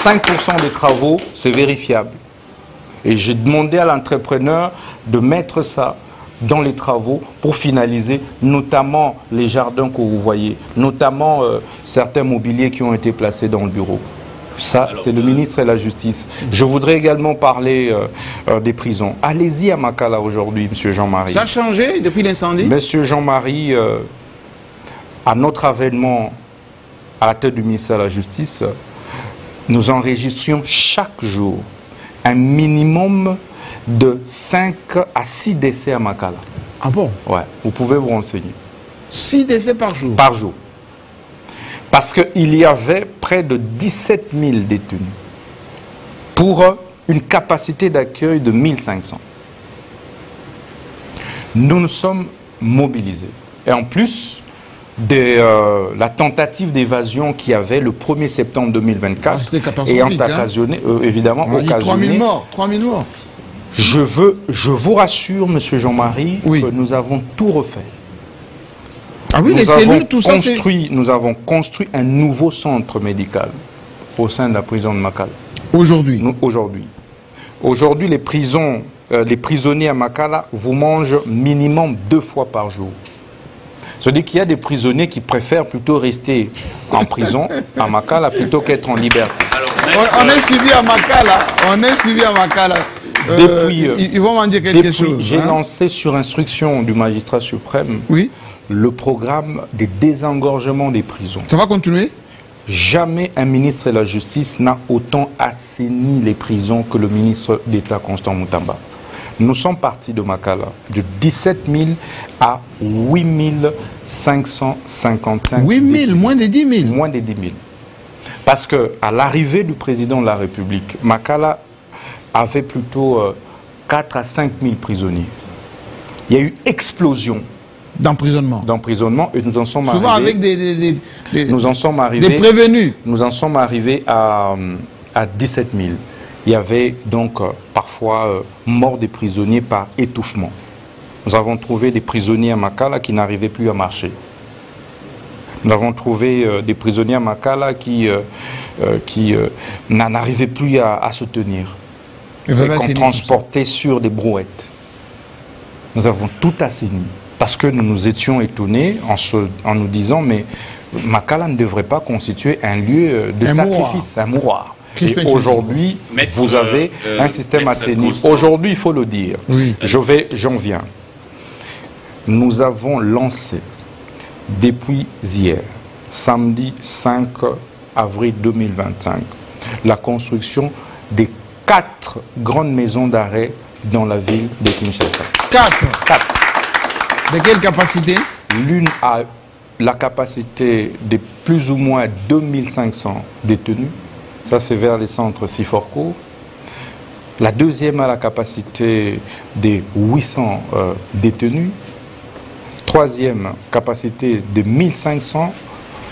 5% des travaux, c'est vérifiable. Et j'ai demandé à l'entrepreneur de mettre ça dans les travaux pour finaliser, notamment les jardins que vous voyez, notamment certains mobiliers qui ont été placés dans le bureau. Ça, c'est le ministre de la Justice. Je voudrais également parler des prisons. Allez-y à Makala aujourd'hui, Monsieur Jean-Marie. Ça a changé depuis l'incendie? Monsieur Jean-Marie, à notre avènement à la tête du ministère de la Justice, nous enregistrions chaque jour un minimum de 5 à 6 décès à Makala. Ah bon? Ouais, vous pouvez vous renseigner. 6 décès par jour? Par jour. Parce qu'il y avait près de 17 000 détenus pour une capacité d'accueil de 1500. Nous nous sommes mobilisés. Et en plus de la tentative d'évasion qu'il y avait le 1er septembre 2024, ayant occasionné, évidemment, occasionné... 3000 morts, 3000 morts. Je vous rassure, Monsieur Jean-Marie, que nous avons tout refait. Ah oui, les cellules, tout ça, nous avons construit un nouveau centre médical au sein de la prison de Makala. Aujourd'hui? Aujourd'hui. Aujourd'hui, les prisonniers à Makala vous mangent minimum 2 fois par jour. C'est-à-dire qu'il y a des prisonniers qui préfèrent plutôt rester en prison à Makala plutôt qu'être en liberté. On est suivi à Makala. On est suivi à Makala. Ils vont m'en dire quelque chose. J'ai lancé sur instruction du magistrat suprême le programme des désengorgements des prisons. Ça va continuer? Jamais un ministre de la Justice n'a autant assaini les prisons que le ministre d'État Constant Moutamba. Nous sommes partis de Makala de 17 000 à 8 555. 8 000, moins de 10 000? Moins de 10 000. Parce qu'à l'arrivée du président de la République, Makala avait plutôt 4 à 5 000 prisonniers. Il y a eu explosion d'emprisonnement. Et nous en sommes souvent arrivés... avec nous en sommes arrivés... Des prévenus. Nous en sommes arrivés à 17 000. Il y avait donc parfois mort des prisonniers par étouffement. Nous avons trouvé des prisonniers à Makala qui n'arrivaient plus à marcher. Nous avons trouvé des prisonniers à Makala qui n'arrivaient plus à se tenir. Et qu'on transportait sur des brouettes. Nous avons tout assaini. Parce que nous nous étions étonnés en nous disant, mais Makala ne devrait pas constituer un lieu de sacrifice, un mouroir. Et aujourd'hui, vous avez un système assaini. Aujourd'hui, il faut le dire. Oui. J'en viens. Nous avons lancé, depuis hier, samedi 5 avril 2025, la construction des 4 grandes maisons d'arrêt dans la ville de Kinshasa. 4. De quelle capacité? L'une a la capacité de plus ou moins 2500 détenus. Ça, c'est vers les centres Siforco. La deuxième a la capacité de 800 détenus. Troisième, capacité de 1500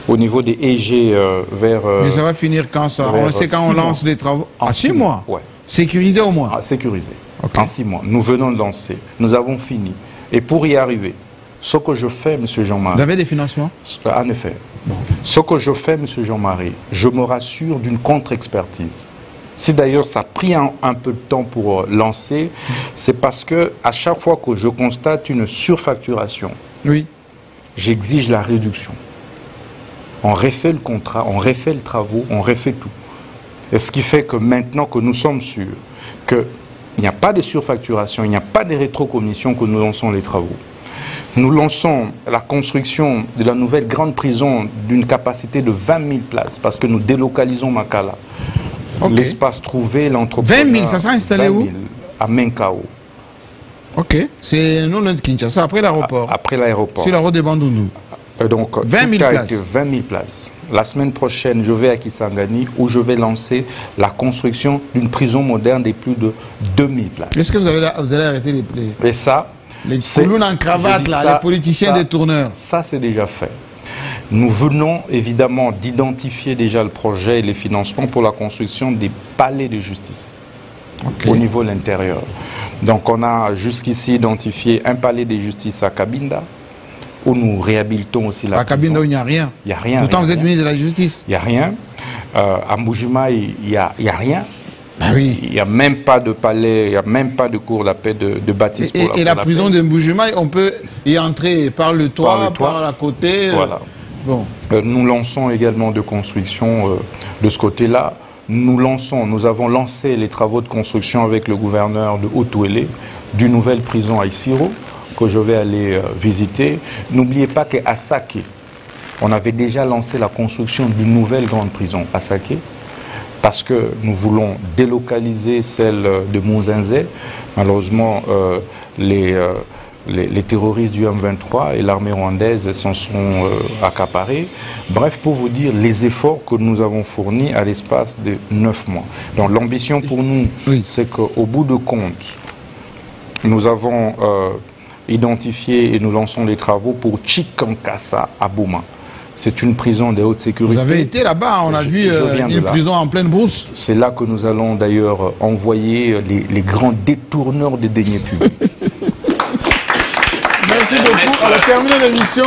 au niveau des EG vers... Mais ça va finir quand ça? On sait quand on lance les travaux. En 6 mois? Ouais. Sécurisé au moins? Sécurisé. Okay. En 6 mois. Nous venons de lancer. Nous avons fini. Et pour y arriver, ce que je fais, M. Jean-Marie... Vous avez des financements? En effet. Bon. Ce que je fais, M. Jean-Marie, je me rassure d'une contre-expertise. Si d'ailleurs ça a pris un peu de temps pour lancer, c'est parce que à chaque fois que je constate une surfacturation, j'exige la réduction. On refait le contrat, on refait le travaux, on refait tout. Et ce qui fait que maintenant que nous sommes sûrs qu'il n'y a pas de surfacturation, il n'y a pas de rétrocommission, que nous lançons les travaux. Nous lançons la construction de la nouvelle grande prison d'une capacité de 20 000 places parce que nous délocalisons Makala. L'espace trouvé, l'entrepreneur... 20 000, ça sera installé où? À Menkao. Ok, c'est non loin de Kinshasa, après l'aéroport. Après l'aéroport. Sur la route de Bandundu. Donc, 20 000 places. 20 000 places. La semaine prochaine, je vais à Kisangani où je vais lancer la construction d'une prison moderne de plus de 2000 places. Est-ce que vous allez arrêter les plaies? Et ça, les coulons en cravate, là, les politiciens des tourneurs. Ça, c'est déjà fait. Nous venons évidemment d'identifier déjà le projet et les financements pour la construction des palais de justice au niveau de l'intérieur. Donc on a jusqu'ici identifié un palais de justice à Cabinda, où nous réhabilitons aussi la prison. À Cabinda, il n'y a rien. Il n'y a rien. Pourtant, vous êtes ministre de la Justice. Il n'y a rien. À Mbujima, il n'y a rien. Ben oui. Il n'y a même pas de palais, il n'y a même pas de cour d'appel de bâtisse. Et la prison de Mbujima, on peut y entrer par le toit, par la côté. Voilà. Bon. Nous lançons également de construction de ce côté-là. Nous avons lancé les travaux de construction avec le gouverneur de Haut-Ouélé d'une nouvelle prison à Isiro, que je vais aller visiter. N'oubliez pas qu'à Saké, on avait déjà lancé la construction d'une nouvelle grande prison à Saké, parce que nous voulons délocaliser celle de Mounzenzé. Malheureusement, les terroristes du M23 et l'armée rwandaise s'en sont accaparés. Bref, pour vous dire les efforts que nous avons fournis à l'espace de 9 mois. Donc l'ambition pour nous, c'est qu'au bout de compte, nous avons identifié et nous lançons les travaux pour Chikankasa à Bouma. C'est une prison de haute sécurité. Vous avez été là-bas, on a vu une prison en pleine brousse. C'est là que nous allons d'ailleurs envoyer les grands détourneurs des deniers publics. Merci beaucoup. On a terminé l'émission.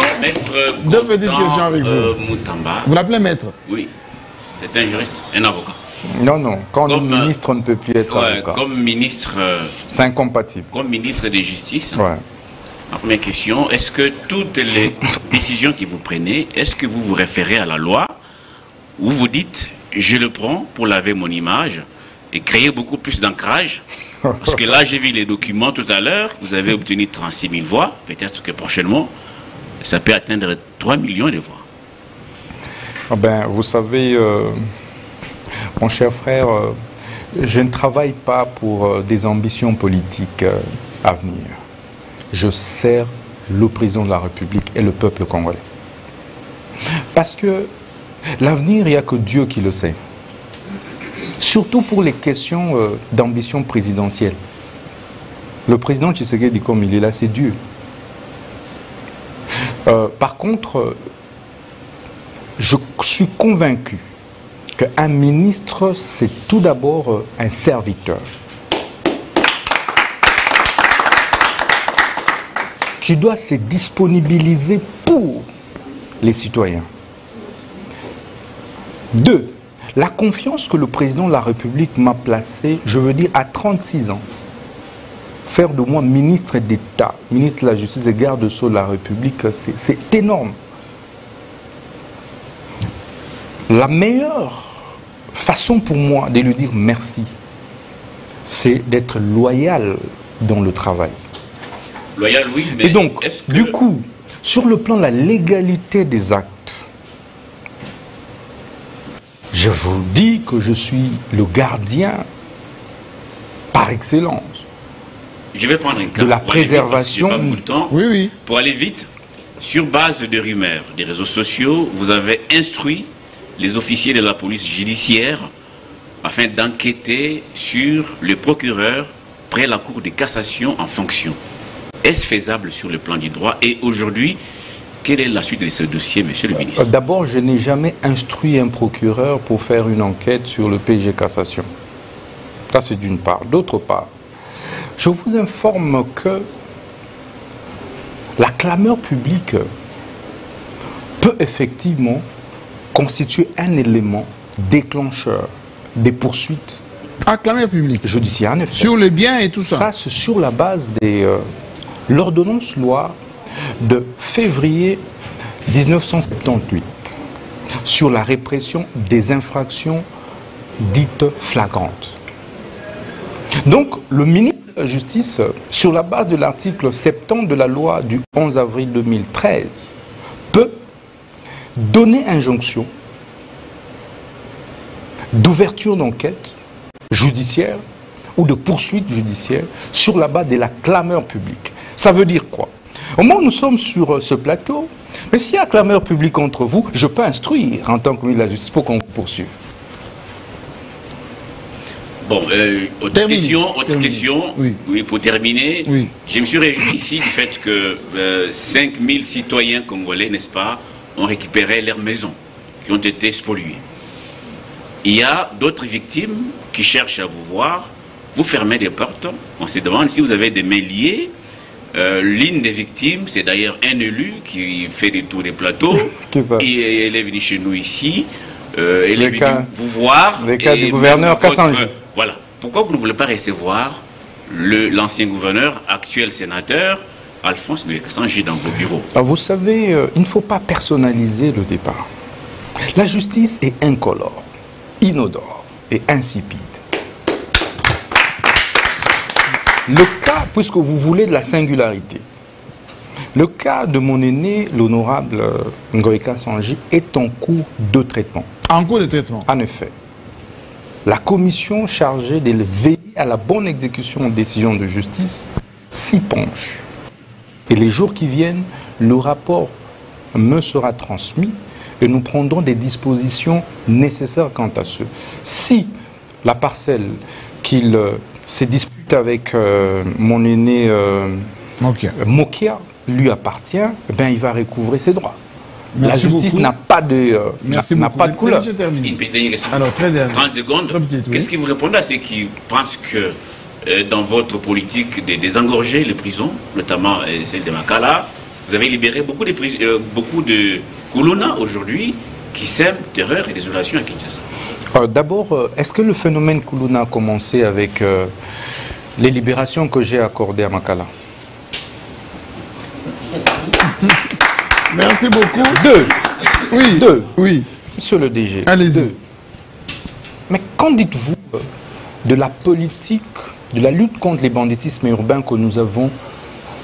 Deux petites questions avec vous. Moutamba. Vous l'appelez maître? Oui. C'est un juriste, un avocat. Non, non. Quand le ministre ne peut plus être avocat. Comme ministre... C'est incompatible. Comme ministre de Justice. Ouais. Ma première question, est-ce que toutes les décisions que vous prenez, est-ce que vous vous référez à la loi ou vous dites, je le prends pour laver mon image et créer beaucoup plus d'ancrage? Parce que là, j'ai vu les documents tout à l'heure, vous avez obtenu 36 000 voix, peut-être que prochainement, ça peut atteindre 3 millions de voix. Ah ben, vous savez, mon cher frère, je ne travaille pas pour des ambitions politiques à venir. Je sers le président de la République et le peuple congolais. Parce que l'avenir, il n'y a que Dieu qui le sait. Surtout pour les questions d'ambition présidentielle. Le président Tshisekedi, comme il est là, c'est Dieu. Par contre, je suis convaincu qu'un ministre, c'est tout d'abord un serviteur. Qui doit se disponibiliser pour les citoyens. 2. La confiance que le président de la République m'a placée, je veux dire à 36 ans, faire de moi ministre d'État, ministre de la Justice et garde-sceau de la République, c'est énorme. La meilleure façon pour moi de lui dire merci, c'est d'être loyal dans le travail. Loyal, oui, mais... Et donc, du coup, sur le plan de la légalité des actes, je vous dis que je suis le gardien par excellence. Je vais prendre un cas de la préservation. Pour aller vite, sur base de rumeurs des réseaux sociaux, vous avez instruit les officiers de la police judiciaire afin d'enquêter sur le procureur près la Cour de cassation en fonction. Est-ce faisable sur le plan du droit? Et aujourd'hui, quelle est la suite de ce dossier, monsieur le ministre? D'abord, je n'ai jamais instruit un procureur pour faire une enquête sur le PG Cassation. Ça, c'est d'une part. D'autre part, je vous informe que la clameur publique peut effectivement constituer un élément déclencheur des poursuites. Ah, clameur publique judiciaire, en effet. Sur les biens et tout ça? Ça, c'est sur la base de l'ordonnance loi de février 1978 sur la répression des infractions dites flagrantes. Donc, le ministre de la Justice, sur la base de l'article 70 de la loi du 11 avril 2013, peut donner injonction d'ouverture d'enquête judiciaire ou de poursuite judiciaire sur la base de la clameur publique. Ça veut dire quoi? Au moment où nous sommes sur ce plateau, Mais s'il y a clameur publique contre vous, je peux instruire en tant que ministre de la Justice pour qu'on vous poursuive. Bon, autre question, oui, pour terminer. Oui. Je me suis réjoui ici du fait que 5000 citoyens congolais, n'est-ce pas, ont récupéré leurs maisons, qui ont été spoliées. Il y a d'autres victimes qui cherchent à vous voir, vous fermez des portes, on se demande si vous avez des mains liées. L'une des victimes, c'est d'ailleurs un élu qui fait des tours des plateaux, et elle est venue chez nous ici, elle est venue vous voir. Les cas du gouverneur Kassanji. Voilà. Pourquoi vous ne voulez pas recevoir l'ancien gouverneur, actuel sénateur, Alphonse Kassanji dans vos bureaux? Alors vous savez, il ne faut pas personnaliser le débat. La justice est incolore, inodore et insipide. Le cas, puisque vous voulez de la singularité, le cas de mon aîné, l'honorable Ngoï Kassanji, est en cours de traitement. En cours de traitement? En effet. La commission chargée de veiller à la bonne exécution des décisions de justice s'y penche. Et les jours qui viennent, le rapport me sera transmis et nous prendrons des dispositions nécessaires quant à ce. Si la parcelle qu'il se dispute avec mon aîné Mokia lui appartient, eh bien, il va recouvrer ses droits. Merci la justice n'a pas de, pas de couleur. Une dernière question. Alors, 30 secondes. Qu'est-ce qui vous répond à ceux qui pensent que dans votre politique de désengorger les prisons, notamment celle de Makala, vous avez libéré beaucoup de Koulouna aujourd'hui qui sèment terreur et désolation à Kinshasa? D'abord, est-ce que le phénomène Koulouna a commencé avec les libérations que j'ai accordées à Makala? Merci beaucoup. Oui. Monsieur le DG. Allez-y. Mais qu'en dites-vous de la politique, de la lutte contre les banditismes urbains que nous avons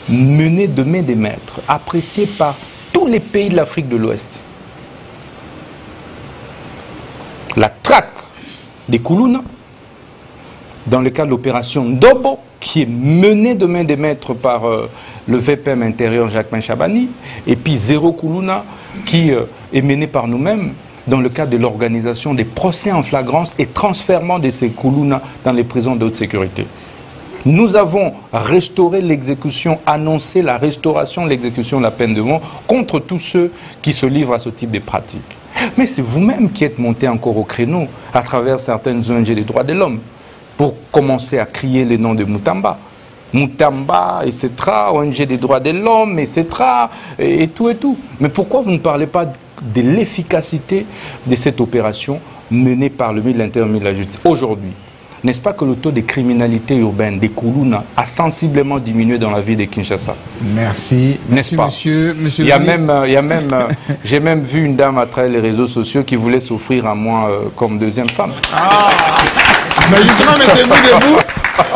menée de main des maîtres, appréciée par tous les pays de l'Afrique de l'Ouest? La traque des Koulouna, dans le cas de l'opération Ndobo, qui est menée de main des maîtres par le VPM intérieur Jacquemin Chabani, et puis Zéro Koulouna, qui est menée par nous-mêmes dans le cadre de l'organisation des procès en flagrance et transfèrement de ces Koulouna dans les prisons de haute sécurité. Nous avons restauré l'exécution, annoncé la restauration de l'exécution de la peine de mort contre tous ceux qui se livrent à ce type de pratiques. Mais c'est vous-même qui êtes monté encore au créneau à travers certaines ONG des droits de l'homme pour commencer à crier les noms de Moutamba. Moutamba, etc., ONG des droits de l'homme, etc., et tout et tout. Mais pourquoi vous ne parlez pas de l'efficacité de cette opération menée par le ministre de l'Intérieur et de la Justice aujourd'hui? N'est-ce pas que le taux de criminalité urbaine des Koulouna a sensiblement diminué dans la ville de Kinshasa? Merci. N'est-ce pas? Monsieur il y a même, j'ai même vu une dame à travers les réseaux sociaux qui voulait s'offrir à moi comme deuxième femme. Mais justement, mettez-vous debout.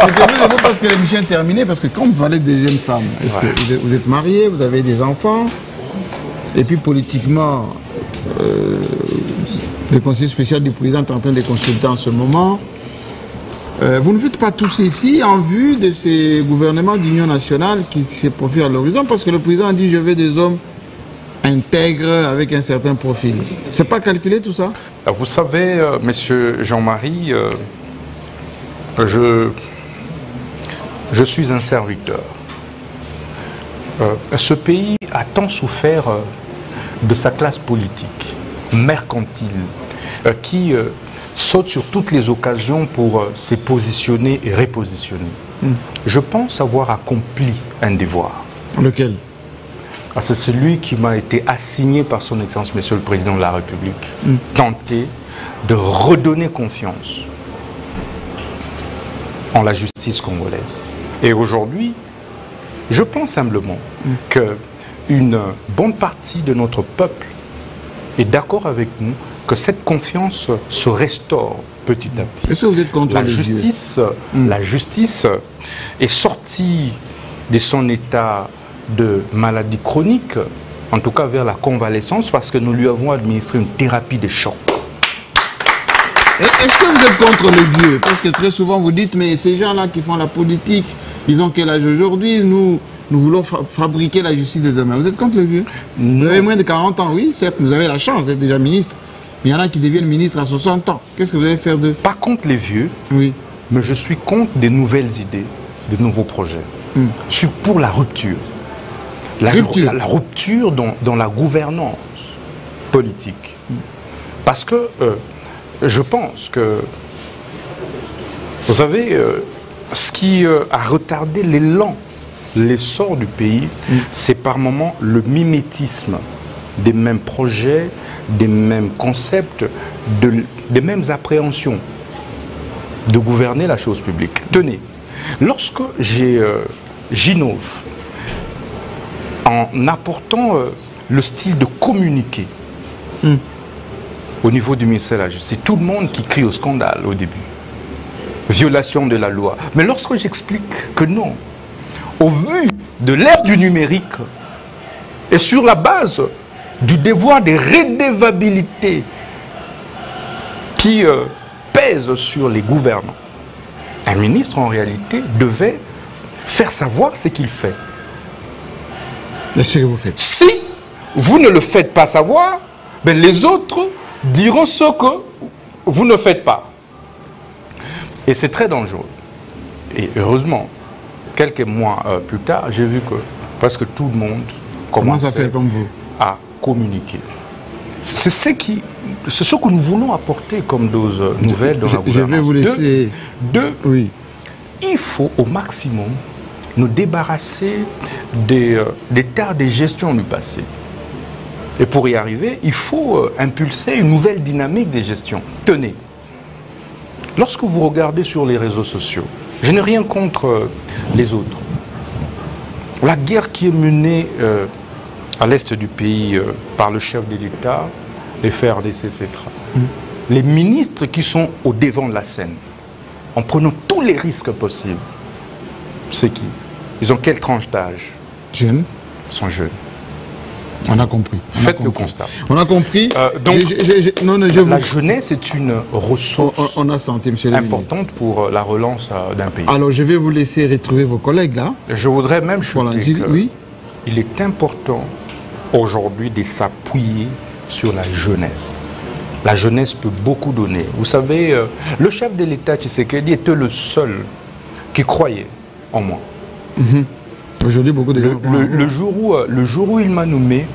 Mettez-vous debout parce que l'émission est terminée. Parce que quand vous parlez de deuxième femme, est-ce que vous êtes marié, vous avez des enfants? Et puis politiquement, le conseiller spécial du président est en train de consulter en ce moment. Vous ne faites pas tout ceci en vue de ces gouvernements d'union nationale qui se profilent à l'horizon, parce que le président a dit je veux des hommes intègres avec un certain profil. C'est pas calculé tout ça? Vous savez, monsieur Jean-Marie, je suis un serviteur. Ce pays a tant souffert de sa classe politique, mercantile, qui saute sur toutes les occasions pour se positionner et repositionner. Je pense avoir accompli un devoir. Lequel? C'est celui qui m'a été assigné par son Excellence, Monsieur le Président de la République. Tenter de redonner confiance en la justice congolaise. Et aujourd'hui, je pense humblement qu'une bonne partie de notre peuple est d'accord avec nous que cette confiance se restaure petit à petit. Est-ce que vous êtes contre la justice? La justice est sortie de son état de maladie chronique, en tout cas vers la convalescence, parce que nous lui avons administré une thérapie de choc. Est-ce que vous êtes contre les vieux? Parce que très souvent vous dites, mais ces gens-là qui font la politique, ils ont quel âge aujourd'hui? Nous, nous voulons fabriquer la justice de demain. Vous êtes contre le vieux? Non. Vous avez moins de 40 ans, oui, certes, vous avez la chance d'être déjà ministre. Mais il y en a qui deviennent ministres à 60 ans. Qu'est-ce que vous allez faire d'eux? Pas contre les vieux, oui, mais je suis contre des nouvelles idées, des nouveaux projets. Je suis pour la rupture. La rupture dans la gouvernance politique. Parce que je pense que, vous savez, ce qui a retardé l'élan, l'essor du pays, c'est par moments le mimétisme des mêmes projets, des mêmes concepts, des mêmes appréhensions de gouverner la chose publique. Tenez, lorsque j'innove en apportant le style de communiquer au niveau du ministère de la Justice, c'est tout le monde qui crie au scandale au début. Violation de la loi. Mais lorsque j'explique que non, au vu de l'ère du numérique et sur la base du devoir de redevabilité qui pèse sur les gouvernants, un ministre en réalité devait faire savoir ce qu'il fait. Qu'est-ce que vous faites? Si vous ne le faites pas savoir, ben les autres diront ce que vous ne faites pas. Et c'est très dangereux. Et heureusement, quelques mois plus tard, j'ai vu que presque tout le monde commence à faire comme vous, à communiquer. C'est ce que nous voulons apporter comme dose nouvelle dans la gouvernance. Je vais vous laisser... Oui. Il faut au maximum nous débarrasser des tares de gestion du passé. Et pour y arriver, il faut impulser une nouvelle dynamique de gestion. Tenez, lorsque vous regardez sur les réseaux sociaux, je n'ai rien contre les autres. La guerre qui est menée à l'est du pays par le chef de l'État, les FARDC, etc. Les ministres qui sont au devant de la scène, en prenant tous les risques possibles, c'est qui? Ils ont quelle tranche d'âge? Jeunes. Ils sont jeunes. On a compris. Faites le constat. On a compris. Donc, la jeunesse est une ressource importante pour la relance d'un pays. Alors, je vais vous laisser retrouver vos collègues là. Je voudrais même chuter que oui. Il est important aujourd'hui de s'appuyer sur la jeunesse. La jeunesse peut beaucoup donner. Vous savez, le chef de l'État, Tshisekedi, était le seul qui croyait en moi. Aujourd'hui, beaucoup de gens le jour où il m'a nommé,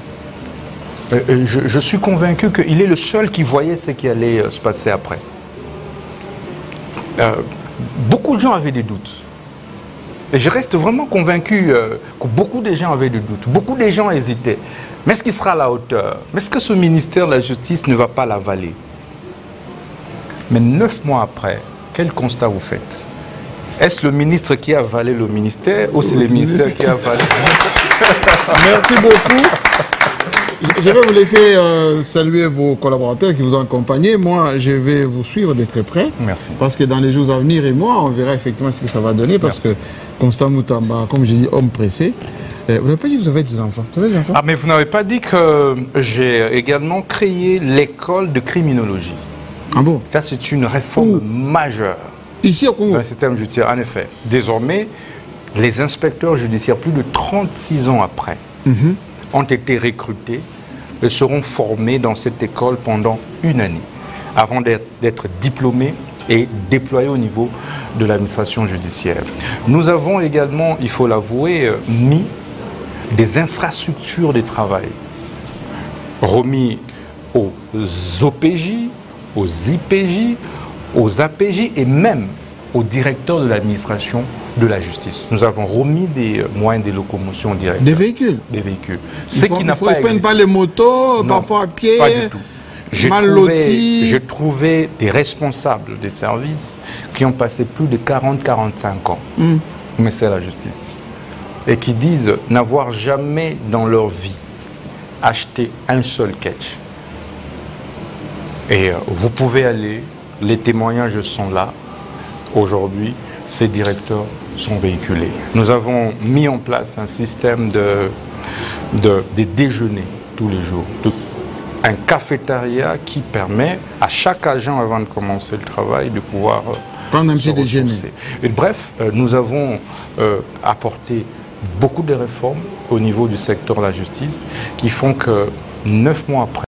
je suis convaincu qu'il est le seul qui voyait ce qui allait se passer après. Beaucoup de gens avaient des doutes. Et je reste vraiment convaincu que beaucoup de gens avaient des doutes. Beaucoup de gens hésitaient. Mais est-ce qu'il sera à la hauteur? Mais est-ce que ce ministère de la Justice ne va pas l'avaler? Mais 9 mois après, quel constat vous faites? Est-ce le ministre qui a avalé le ministère ou c'est le ministère qui a avalé? Merci beaucoup. Je vais vous laisser saluer vos collaborateurs qui vous ont accompagné. Moi, je vais vous suivre de très près. Merci. Parce que dans les jours à venir, et moi, on verra effectivement ce que ça va donner. Parce que Constant Moutamba, comme j'ai dit, homme pressé. Vous n'avez pas dit que vous avez des enfants. Vous avez des enfants? Ah, mais vous n'avez pas dit que j'ai également créé l'école de criminologie. Ah bon? Ça, c'est une réforme majeure. Ici au Congo? Dans le système judiciaire, en effet. Désormais, les inspecteurs judiciaires, plus de 36 ans après, ont été recrutés et seront formés dans cette école pendant 1 année, avant d'être diplômés et déployés au niveau de l'administration judiciaire. Nous avons également, il faut l'avouer, mis des infrastructures de travail, remis aux OPJ, aux IPJ, aux APJ et même au directeur de l'administration de la justice. Nous avons remis des moyens de locomotion directs. Des véhicules? Des véhicules. Ce qui n'a pas existé. Ils ne prennent pas les motos, non, parfois à pied, pas du tout. mal lotis. J'ai trouvé des responsables des services qui ont passé plus de 40-45 ans au ministère de la Justice et qui disent n'avoir jamais dans leur vie acheté un seul catch. Et vous pouvez aller, les témoignages sont là. Aujourd'hui, ces directeurs sont véhiculés. Nous avons mis en place un système de déjeuner tous les jours, un cafétéria qui permet à chaque agent, avant de commencer le travail, de pouvoir prendre un petit déjeuner. Et bref, nous avons apporté beaucoup de réformes au niveau du secteur de la justice qui font que 9 mois après,